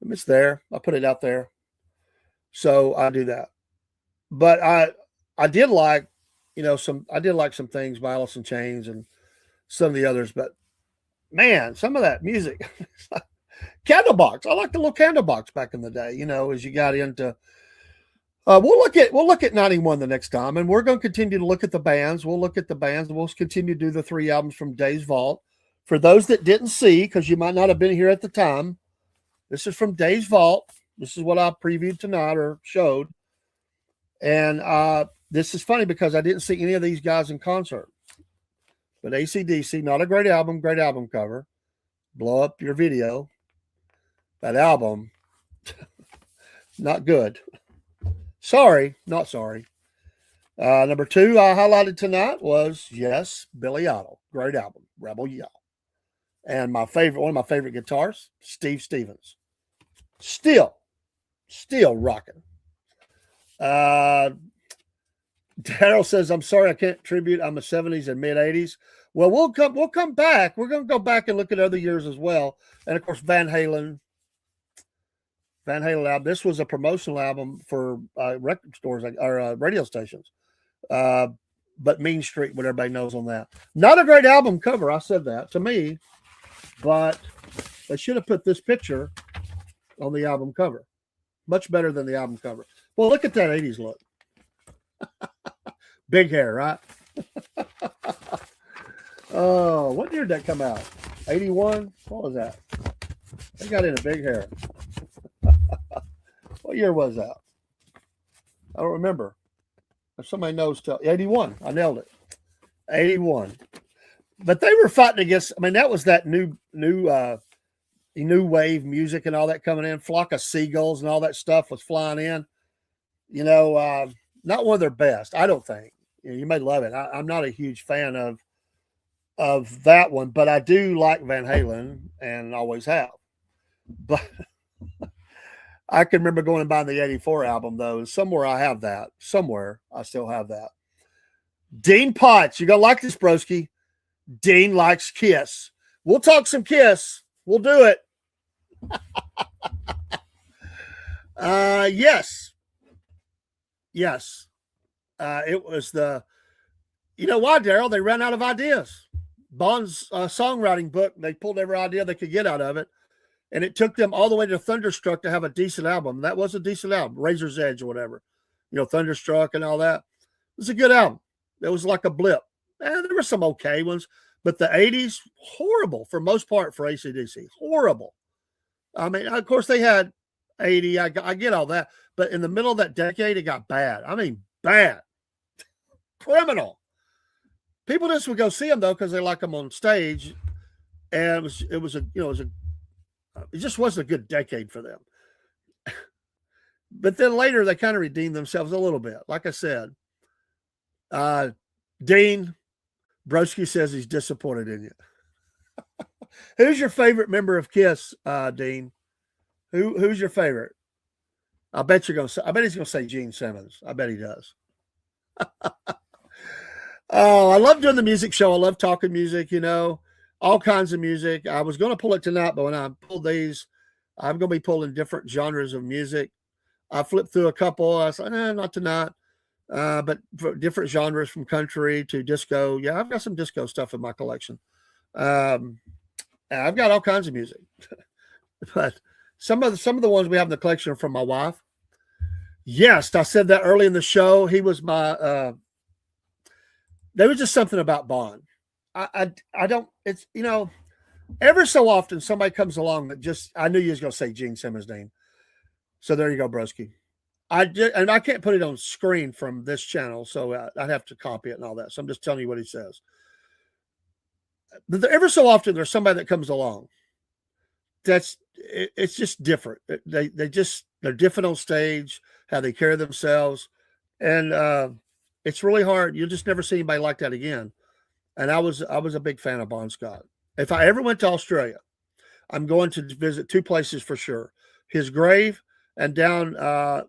It's there. I put it out there. So I do that. But I did like, some things by Alice in Chains and some of the others, but man, some of that music, Candlebox. I liked the little Candlebox back in the day, as you got into. We'll look at 91 the next time, and we're going to continue to look at the bands. We'll look at the bands, and we'll continue to do the 3 albums from Dave's Vault. For those that didn't see, because you might not have been here at the time, this is from Dave's Vault. This is what I previewed tonight or showed. And this is funny because I didn't see any of these guys in concert. But AC/DC, not a great album cover. Blow up your video. That album, not good. Sorry, not sorry. Number 2 I highlighted tonight was, yes, Billy Idol. Great album, Rebel Yell. And one of my favorite guitarists, Steve Stevens. Still rocking. Daryl says, I'm sorry I can't tribute. I'm a 70s and mid 80s. Well, we'll come back. We're going to go back and look at other years as well. And of course, Van Halen album. This was a promotional album for record stores or radio stations. But Mean Street, what everybody knows on that. Not a great album cover. I said that to me, but they should have put this picture on the album cover. Much better than the album cover. Well, look at that 80s look. Big hair, right? Oh, what year did that come out? 81? What was that? They got in a big hair. What year was that? I don't remember. If somebody knows, 81. I nailed it. 81. But they were fighting against, that was that new wave music and all that coming in. Flock of Seagulls and all that stuff was flying in. Not one of their best, I don't think. You may love it. I'm not a huge fan of that one, but I do like Van Halen and always have. But I can remember going and buying the 84 album, though. Somewhere I have that. Somewhere I still have that. Dean Potts. You're going to like this, broski. Dean likes Kiss. We'll talk some Kiss. We'll do it. Yes. Yes. It was you know why, Daryl? They ran out of ideas. Bond's songwriting book, they pulled every idea they could get out of it. And it took them all the way to Thunderstruck to have a decent album. That was a decent album, Razor's Edge or whatever. Thunderstruck and all that. It was a good album. It was like a blip. There were some okay ones, but the 80s, horrible for most part for AC/DC. Horrible. I mean, of course, they had 80. I get all that. But in the middle of that decade, it got bad. I mean, bad. Criminal. People just would go see them, though, because they like them on stage. And it just wasn't a good decade for them. But then later, they kind of redeemed themselves a little bit. Like I said, Dean Broski says he's disappointed in you. Who's your favorite member of Kiss, Dean? Who's your favorite? I bet he's gonna say Gene Simmons. I bet he does. Oh, I love doing the music show. I love talking music, all kinds of music. I was going to pull it tonight, but when I pulled these, I'm going to be pulling different genres of music. I flipped through a couple. I said, not tonight. But for different genres from country to disco. Yeah, I've got some disco stuff in my collection. I've got all kinds of music. But some of the ones we have in the collection are from my wife. Yes, I said that early in the show. He was my there was just something about Bon. I don't, it's, ever so often somebody comes along that I knew you was going to say Gene Simmons' name. So there you go, Broski. And I can't put it on screen from this channel, so I'd have to copy it and all that. So I'm just telling you what he says. But ever so often there's somebody that comes along. It's just different. They're different on stage, how they carry themselves. And, it's really hard. You'll just never see anybody like that again. And I was a big fan of Bon Scott. If I ever went to Australia, I'm going to visit two places for sure. His grave and down, I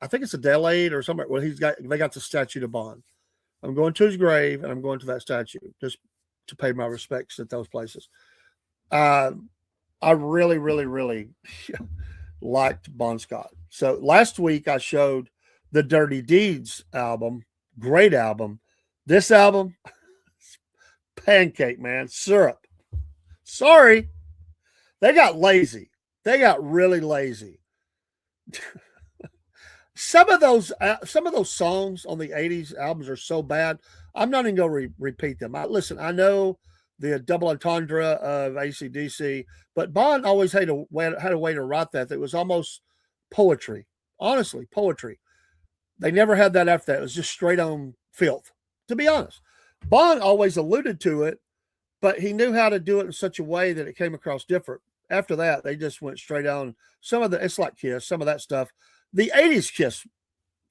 think it's Adelaide or somewhere where they got the statue to Bon. I'm going to his grave and I'm going to that statue just to pay my respects at those places. I really, really, really liked Bon Scott. So last week I showed the Dirty Deeds album. Great album. This album, pancake, man. Syrup. Sorry. They got lazy. They got really lazy. Some of those songs on the 80s albums are so bad, I'm not even going to repeat them. Listen, I know the double entendre of AC/DC, but Bon always had a way to write that was almost poetry. Honestly, poetry. They never had that after that. It was just straight on filth, to be honest. Bon always alluded to it, but he knew how to do it in such a way that it came across different. After that, they just went straight on. It's like Kiss, some of that stuff. The 80s Kiss,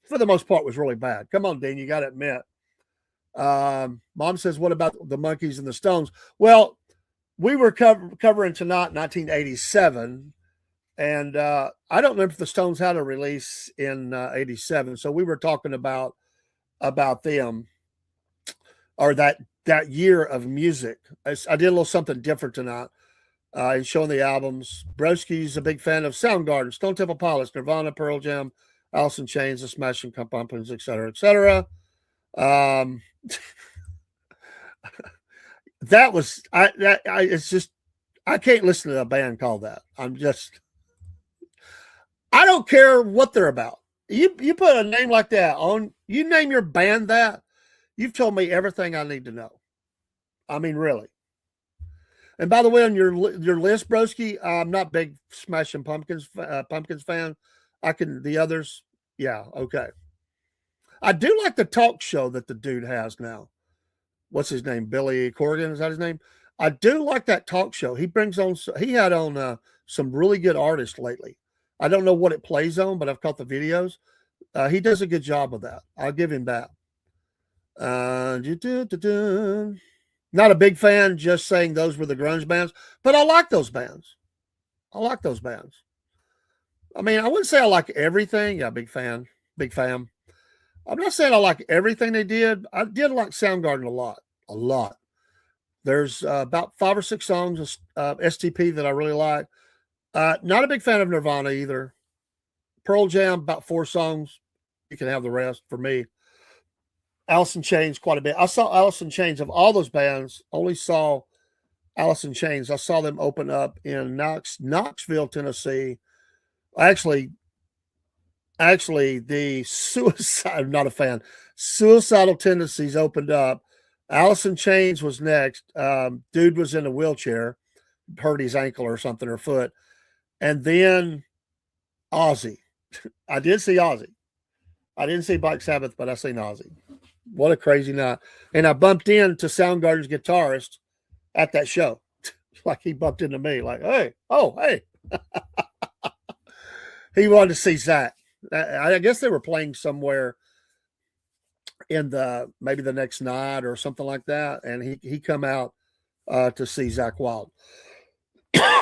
for the most part, was really bad. Come on, Dean, you got to admit. Mom says, what about the Monkees and the Stones? Well, we were covering tonight 1987. And I don't remember if the Stones had a release in 87. So we were talking about them or that year of music. I did a little something different tonight in showing the albums. Broski's a big fan of Soundgarden, Stone Temple Pilots, Nirvana, Pearl Jam, Alice in Chains, The Smashing Pumpkins, etc., etc. That was it's just I can't listen to a band called that. I don't care what they're about. You put a name like that on, you name your band that, you've told me everything I need to know. I mean, really. And by the way, on your list, Broski, I'm not big Smashing Pumpkins fan. The others, yeah, okay. I do like the talk show that the dude has now. What's his name? Billy Corgan, is that his name? I do like that talk show. He had on some really good artists lately. I don't know what it plays on, but I've caught the videos. He does a good job of that. I'll give him that. Not a big fan, just saying those were the grunge bands, but I like those bands. I mean, I wouldn't say I like everything. Yeah, big fan. I'm not saying I like everything they did. I did like Soundgarden a lot. There's about 5 or 6 songs of STP that I really like. Not a big fan of Nirvana either. Pearl Jam, about 4 songs. You can have the rest for me. Alice in Chains, quite a bit. I saw Alice in Chains of all those bands. Only saw Alice in Chains. I saw them open up in Knoxville, Tennessee. Actually, the Suicide. I'm not a fan. Suicidal Tendencies opened up. Alice in Chains was next. Dude was in a wheelchair, hurt his ankle or something, or foot, and then Ozzy. I did see Ozzy. I didn't see Black Sabbath, but I seen Ozzy. What a crazy night! And I bumped into Soundgarden's guitarist at that show. Like he bumped into me, like, hey, oh, hey. He wanted to see Zach. I guess they were playing somewhere in maybe the next night or something like that, and he come out to see Zach Wild.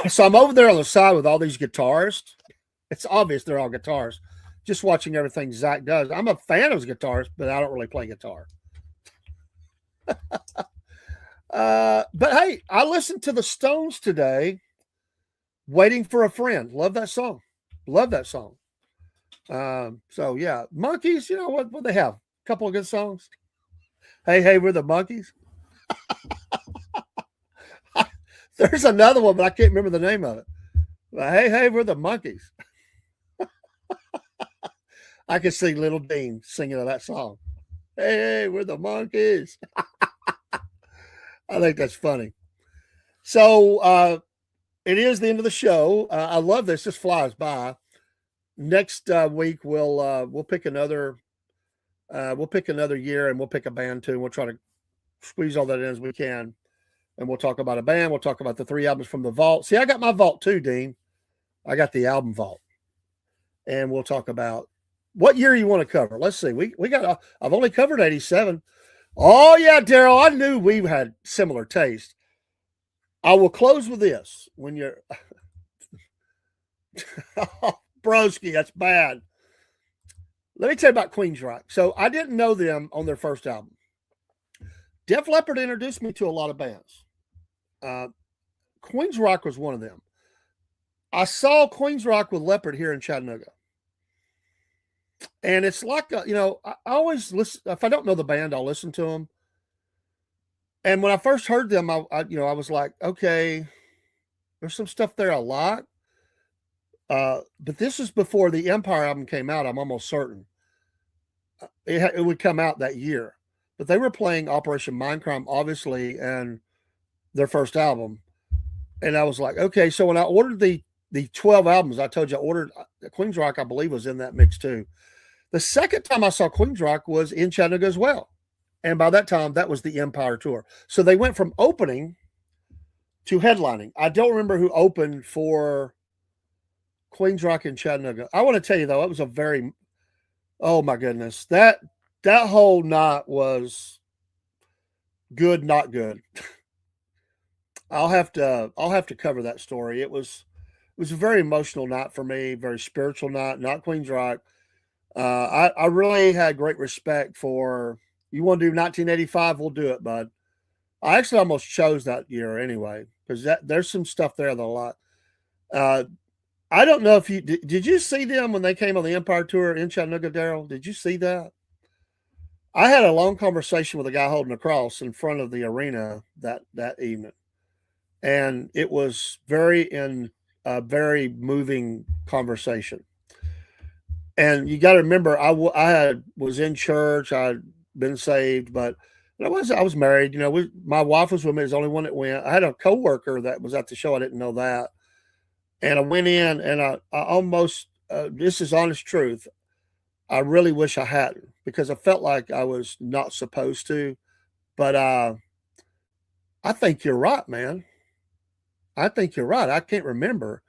So I'm over there on the side with all these guitarists. It's obvious they're all guitarists. Just watching everything Zach does. I'm a fan of his guitars, but I don't really play guitar. But hey, I listened to the Stones today, Waiting for a Friend. Love that song. Love that song. So yeah, Monkeys, you know what they have? A couple of good songs. Hey, we're the Monkeys. There's another one, but I can't remember the name of it. But hey, we're the Monkeys. I can see Little Dean singing that song. Hey, we're the Monkeys. I think that's funny. So it is the end of the show. I love this. Just flies by. Next week we'll pick another year, and we'll pick a band too. And we'll try to squeeze all that in as we can. And we'll talk about a band. We'll talk about the 3 albums from the vault. See, I got my vault too, Dean. I got the album vault. And we'll talk about what year you want to cover. Let's see. We got I've only covered 87. Oh yeah, Daryl, I knew we had similar taste. I will close with this. When you're oh, broski, that's bad. Let me tell you about Queensryche. So I didn't know them on their first album. Def Leppard introduced me to a lot of bands. Queensryche was one of them. I saw Queensryche with Leppard here in Chattanooga. And it's like, I always listen. If I don't know the band, I'll listen to them. And when I first heard them, I was like, okay, there's some stuff there I like. But this is before the Empire album came out. I'm almost certain it would come out that year. But they were playing Operation Mindcrime, obviously, and their first album. And I was like, okay. So when I ordered the 12 albums, I told you I ordered Queensryche, I believe, was in that mix too. The second time I saw Queensryche was in Chattanooga as well. And by that time, that was the Empire tour. So they went from opening to headlining. I don't remember who opened for Queensryche in Chattanooga. I want to tell you, though, it was oh my goodness. That whole night was good, not good. I'll have to cover that story. It was a very emotional night for me, very spiritual night, not Queensryche. I really had great respect for, you want to do 1985, we'll do it, bud. I actually almost chose that year anyway, because there's some stuff there that I like. I don't know if did you see them when they came on the Empire tour in Chattanooga, Daryl? Did you see that? I had a long conversation with a guy holding a cross in front of the arena that evening. And it was a very moving conversation. And you got to remember, I was in church. I'd been saved, but I was married. My wife was with me. It was the only one that went. I had a coworker that was at the show. I didn't know that. And I went in, and I almost, this is honest truth, I really wish I hadn't, because I felt like I was not supposed to. But I think you're right, man. I think you're right. I can't remember.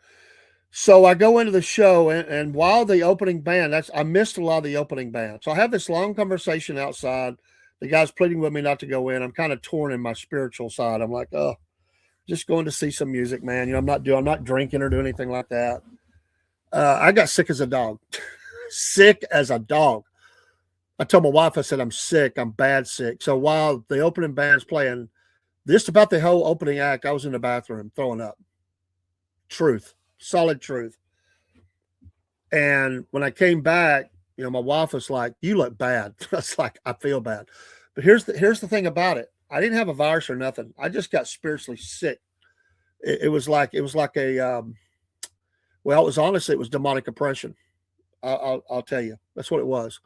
So I go into the show, and while the opening band, I missed a lot of the opening band. So I have this long conversation outside. The guy's pleading with me not to go in. I'm kind of torn in my spiritual side. I'm like, oh, just going to see some music, man. I'm not drinking or doing anything like that. I got sick as a dog. Sick as a dog. I told my wife, I said, I'm sick. I'm bad sick. So while the opening band's playing, just about the whole opening act, I was in the bathroom throwing up. Truth. Solid truth. And when I came back, my wife was like, you look bad. I was like, I feel bad. But here's the thing about it. I didn't have a virus or nothing. I just got spiritually sick it was like a well, it was honestly it was demonic oppression. I'll tell you that's what it was.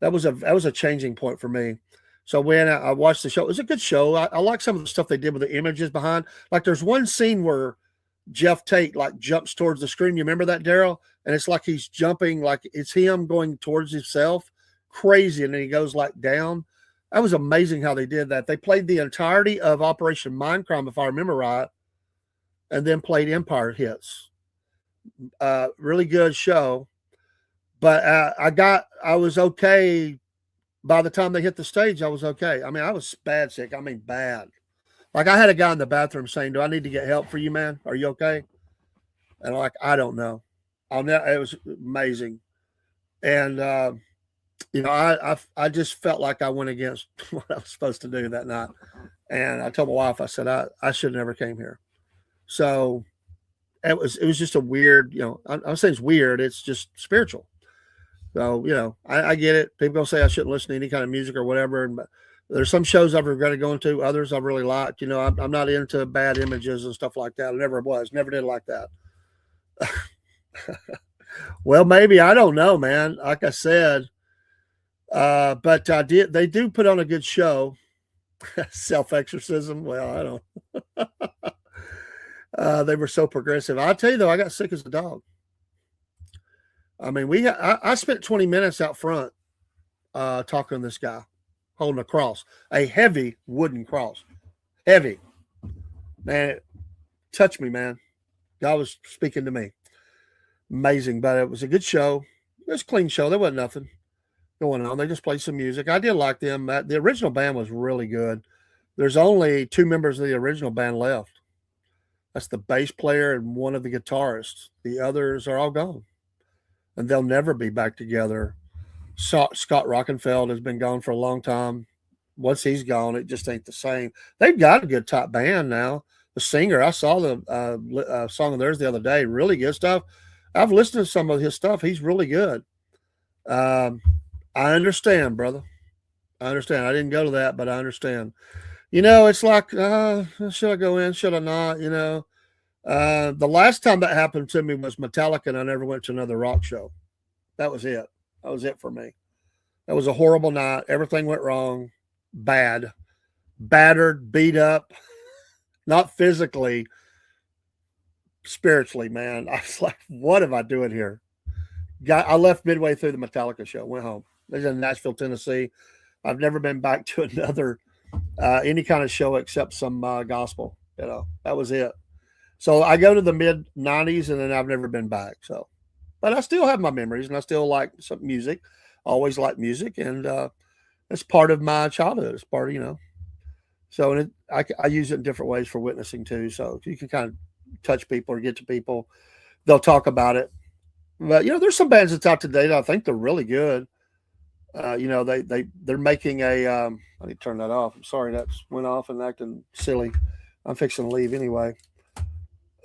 That was a changing point for me. So when I watched the show, it was a good show. I like some of the stuff they did with the images behind. Like there's one scene where Jeff Tate like jumps towards the screen. You remember that, Daryl? And it's like he's jumping, like it's him going towards himself, crazy, and then he goes like down. That was amazing how they did that. They played the entirety of Operation Mindcrime, if I remember right, and then played Empire Hits. Really good show. But I was okay. By the time they hit the stage, I was okay. I mean, I was bad sick. I mean, bad. Like I had a guy in the bathroom saying, "Do I need to get help for you, man? Are you okay?" And I'm like, I don't know. It was amazing. And, I just felt like I went against what I was supposed to do that night. And I told my wife, I said, I should have never came here. So it was just a weird, I'm saying it's weird. It's just spiritual. So, I get it. People gonna say I shouldn't listen to any kind of music or whatever. And there's some shows I've regretted going to, others I've really liked. I'm not into bad images and stuff like that. I never was, never did like that. Well, maybe, I don't know, man. Like I said, but they do put on a good show. Self exorcism. Well, I don't. They were so progressive. I'll tell you though, I got sick as a dog. I mean, I spent 20 minutes out front talking to this guy holding a cross, a heavy wooden cross. Heavy. Man, it touched me, man. God was speaking to me. Amazing, but it was a good show. It was a clean show. There wasn't nothing going on. They just played some music. I did like them. The original band was really good. There's only two members of the original band left. That's the bass player and one of the guitarists. The others are all gone. And they'll never be back together. Scott Rockenfeld has been gone for a long time. Once he's gone, it just ain't the same. They've got a good top band now. The singer, I saw the song of theirs the other day. Really good stuff. I've listened to some of his stuff. He's really good. I understand, brother. I understand. I didn't go to that, but I understand. It's like, should I go in? Should I not? The last time that happened to me was Metallica, and I never went to another rock show. That was it. That was it for me. That was a horrible night. Everything went wrong. Bad. Battered, beat up. Not physically, spiritually, man. I was like, what am I doing here? I left midway through the Metallica show, went home. This is in Nashville, Tennessee. I've never been back to another any kind of show except some gospel. That was it. So I go to the mid 90s and then I've never been back. So, but I still have my memories and I still like some music. Always like music, and it's part of my childhood. It's part of. So and I use it in different ways for witnessing too. So you can kind of touch people or get to people. They'll talk about it. But there's some bands that's out today that I think they're really good. They're making a. I need to turn that off. I'm sorry, that went off and acting silly. I'm fixing to leave anyway.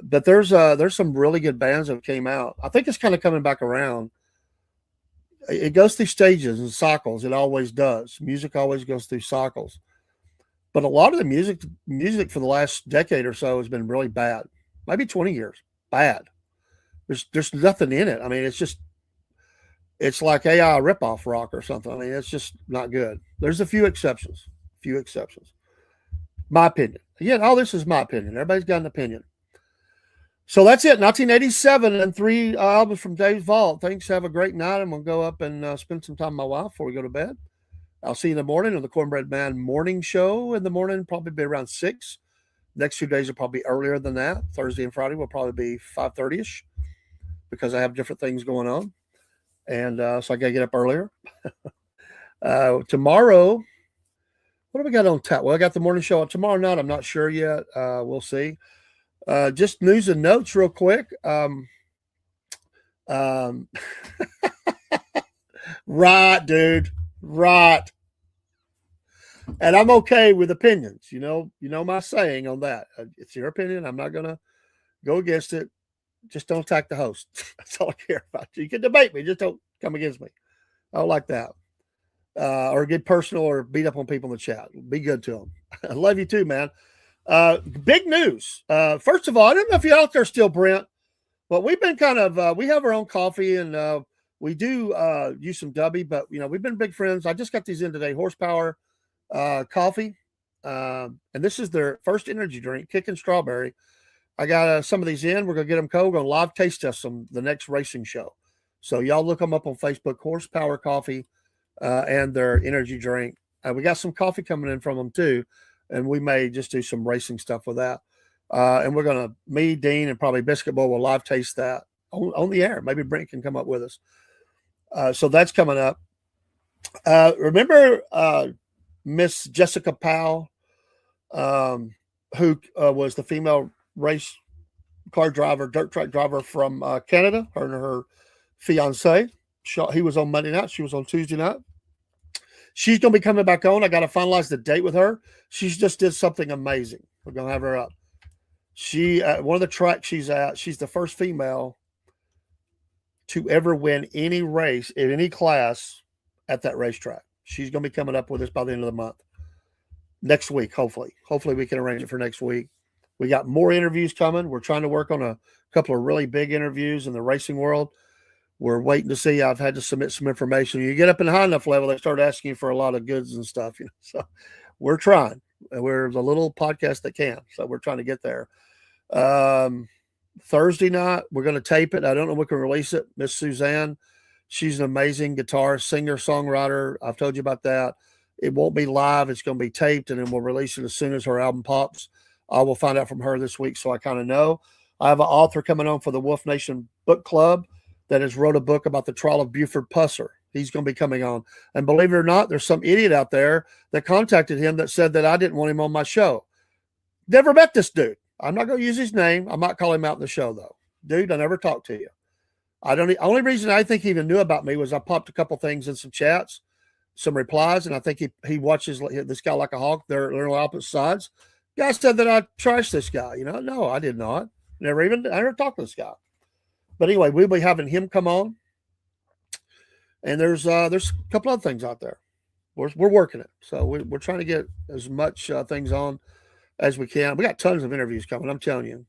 But there's some really good bands that came out. I think it's kind of coming back around. It goes through stages and cycles. It always does. Music always goes through cycles. But a lot of the music for the last decade or so has been really bad. Maybe 20 years. Bad. There's nothing in it. I mean, it's like AI ripoff rock or something. I mean, it's just not good. There's a few exceptions. My opinion. Again, all this is my opinion. Everybody's got an opinion. So that's it. 1987 and 3 albums from Dave's Vault. Thanks. Have a great night. I'm going to go up and spend some time with my wife before we go to bed. I'll see you in the morning on the Cornbread Man morning show in the morning, probably be around 6. Next 2 days will probably be earlier than that. Thursday and Friday will probably be 5:30ish because I have different things going on. And so I got to get up earlier. Tomorrow, what do we got on tap? Well, I got the morning show tomorrow night. I'm not sure yet. We'll see. Just news and notes real quick. Right, dude. Right. And I'm okay with opinions. You know my saying on that. It's your opinion. I'm not going to go against it. Just don't attack the host. That's all I care about. You can debate me. Just don't come against me. I don't like that. Or get personal or beat up on people in the chat. Be good to them. I love you too, man. Big news. First of all, I don't know if you're out there still, Brent, but we've been kind of, we have our own coffee and we do use some Dubby, but, we've been big friends. I just got these in today, Horsepower coffee. And this is their first energy drink, Kickin' Strawberry. I got some of these in. We're going to get them cold. We're going to live taste test them the next racing show. So y'all look them up on Facebook, Horsepower Coffee and their energy drink. We got some coffee coming in from them too. And we may just do some racing stuff with that. And we're going to, me, Dean, and probably Biscuit Boy will live taste that on the air. Maybe Brent can come up with us. So that's coming up. Remember Miss Jessica Powell, who was the female race car driver, dirt track driver from Canada, her and her fiance. He was on Monday night. She was on Tuesday night. She's going to be coming back on. I got to finalize the date with her. She's just did something amazing. We're going to have her up. She, one of the tracks she's at, she's the first female to ever win any race in any class at that racetrack. She's going to be coming up with us by the end of the month. Next week, hopefully. Hopefully we can arrange it for next week. We got more interviews coming. We're trying to work on a couple of really big interviews in the racing world. We're waiting to see. I've had to submit some information. You get up in high enough level, they start asking you for a lot of goods and stuff. So we're trying. We're the little podcast that can. So we're trying to get there. Thursday night, we're going to tape it. I don't know if we can release it. Miss Suzanne, she's an amazing guitarist, singer, songwriter. I've told you about that. It won't be live. It's going to be taped, and then we'll release it as soon as her album pops. I will find out from her this week, so I kind of know. I have an author coming on for the Wolf Nation Book Club that has wrote a book about the trial of Buford Pusser. He's going to be coming on. And believe it or not, there's some idiot out there that contacted him that said that I didn't want him on my show. Never met this dude. I'm not going to use his name. I might call him out in the show, though. Dude, I never talked to you. Only reason I think he even knew about me was I popped a couple things in some chats, some replies, and I think he watches this guy like a hawk. They're on opposite sides. Guy said that I trashed this guy. No, I did not. I never talked to this guy. But anyway, we'll be having him come on. And there's a couple other things out there. We're working it. So we're trying to get as much things on as we can. We got tons of interviews coming. I'm telling you.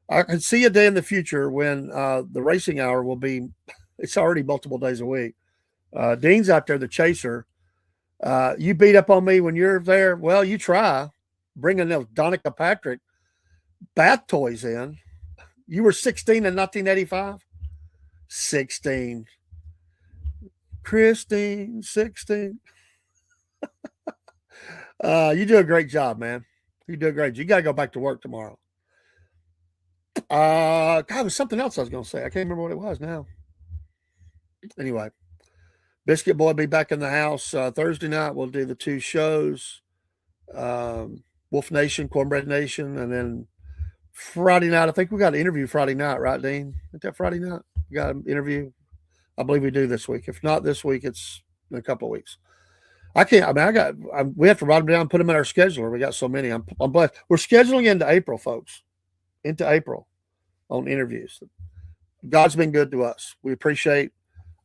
I can see a day in the future when the racing hour will be, it's already multiple days a week. Dean's out there, the chaser. You beat up on me when you're there. Well, you try bringing those Donica Patrick bath toys in. You were 16 in 1985? 16. Christine, 16. You do a great job, man. You do a great job. You got to go back to work tomorrow. God, it was something else I was going to say. I can't remember what it was now. Anyway, Biscuit Boy will be back in the house Thursday night. We'll do the two shows, Wolf Nation, Cornbread Nation, and then Friday night. I think we got an interview Friday night, right, Dean? Isn't that Friday night? We got an interview. I believe we do this week. If not this week, it's in a couple of weeks. I can't. We have to write them down and put them in our scheduler. We got so many. I'm blessed. We're scheduling into April, folks. Into April on interviews. God's been good to us. We appreciate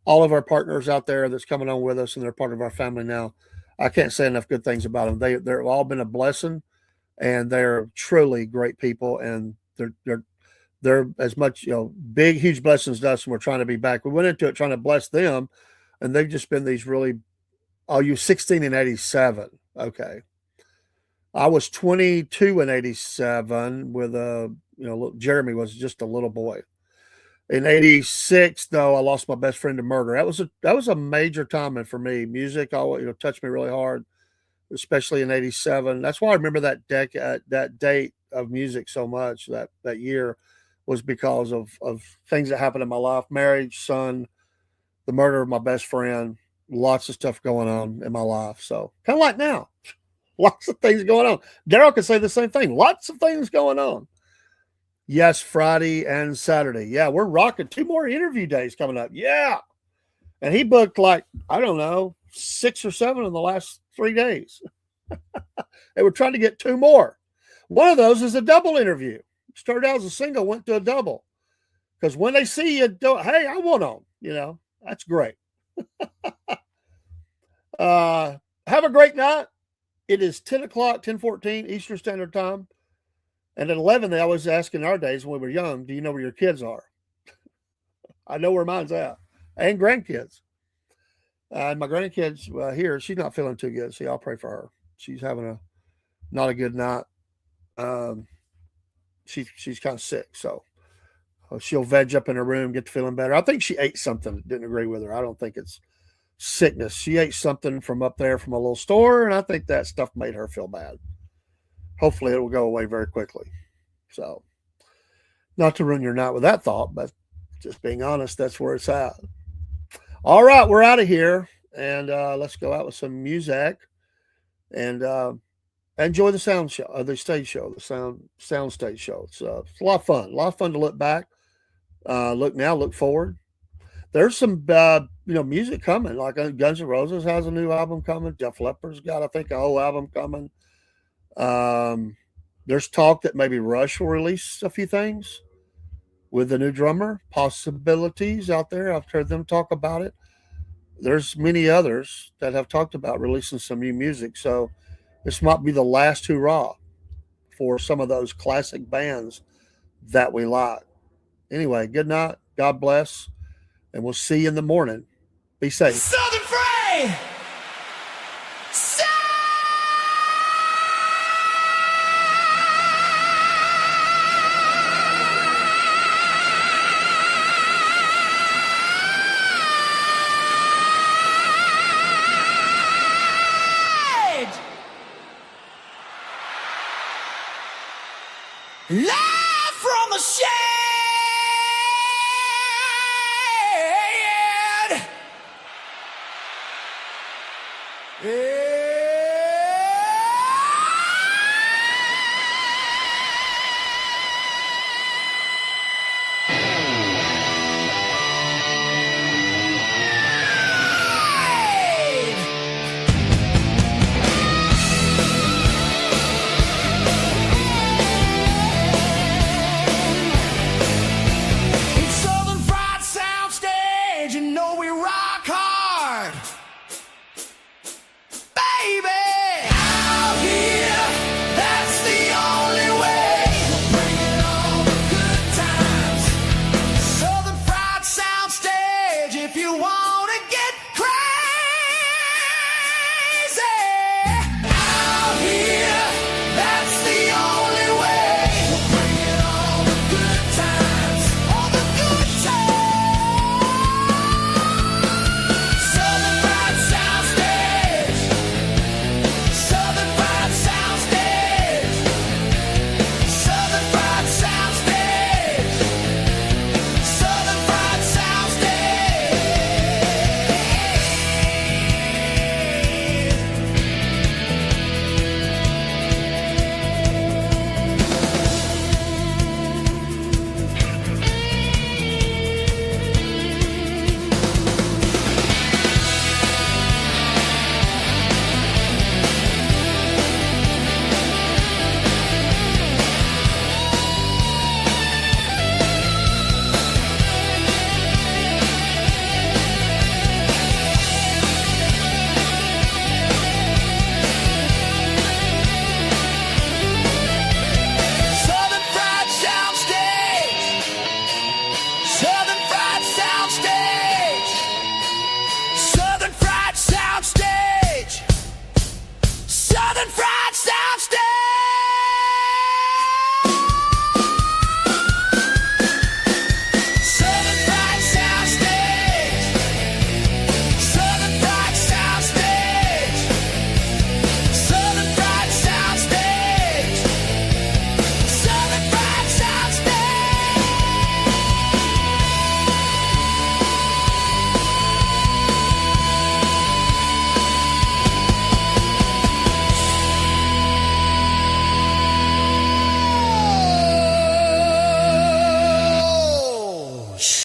all of our partners out there that's coming on with us, and they're part of our family now. I can't say enough good things about them. They've all been a blessing, and they're truly great people, and they're as much, big, huge blessings to us, and we're trying to be back. We went into it trying to bless them, and they've just been these really, you 16 in 87. Okay. I was 22 in 87 with Jeremy was just a little boy. In 86, though, I lost my best friend to murder. That was a major time for me. Music always touched me really hard, especially in 87. That's why I remember that date of music so much. That year was because of things that happened in my life: marriage, son, the murder of my best friend, lots of stuff going on in my life. So kind of like now, lots of things going on. Daryl could say the same thing. Lots of things going on. Yes, Friday and Saturday. Yeah, we're rocking 2 more interview days coming up. Yeah. And he booked 6 or 7 in the last 3 days. They were trying to get 2 more. One of those is a double interview. Started out as a single, went to a double. Because when they see you, hey, I want on. That's great. Have a great night. It is 10 o'clock, 10:14 Eastern Standard Time. And at 11, they always ask in our days when we were young, do you know where your kids are? I know where mine's at. And grandkids. And my grandkids here, she's not feeling too good. So y'all pray for her. She's having not a good night. Um, she's kind of sick. So she'll veg up in her room, get to feeling better. I think she ate something that didn't agree with her. I don't think it's sickness. She ate something from up there from a little store, and I think that stuff made her feel bad. Hopefully it will go away very quickly. So, not to ruin your night with that thought, but just being honest, that's where it's at. All right, we're out of here, and let's go out with some music and enjoy the sound show, the stage show, the sound stage show. It's a lot of fun. A lot of fun to look back, look now, look forward. There's some music coming. Like Guns N' Roses has a new album coming. Def Leppard's got, I think, a whole album coming. There's talk that maybe Rush will release a few things with the new drummer. Possibilities out there. I've heard them talk about it. There's many others that have talked about releasing some new music. So this might be the last hurrah for some of those classic bands that we like. Anyway, good night. God bless. And we'll see you in the morning. Be safe. Southern Fray! Live from the shed!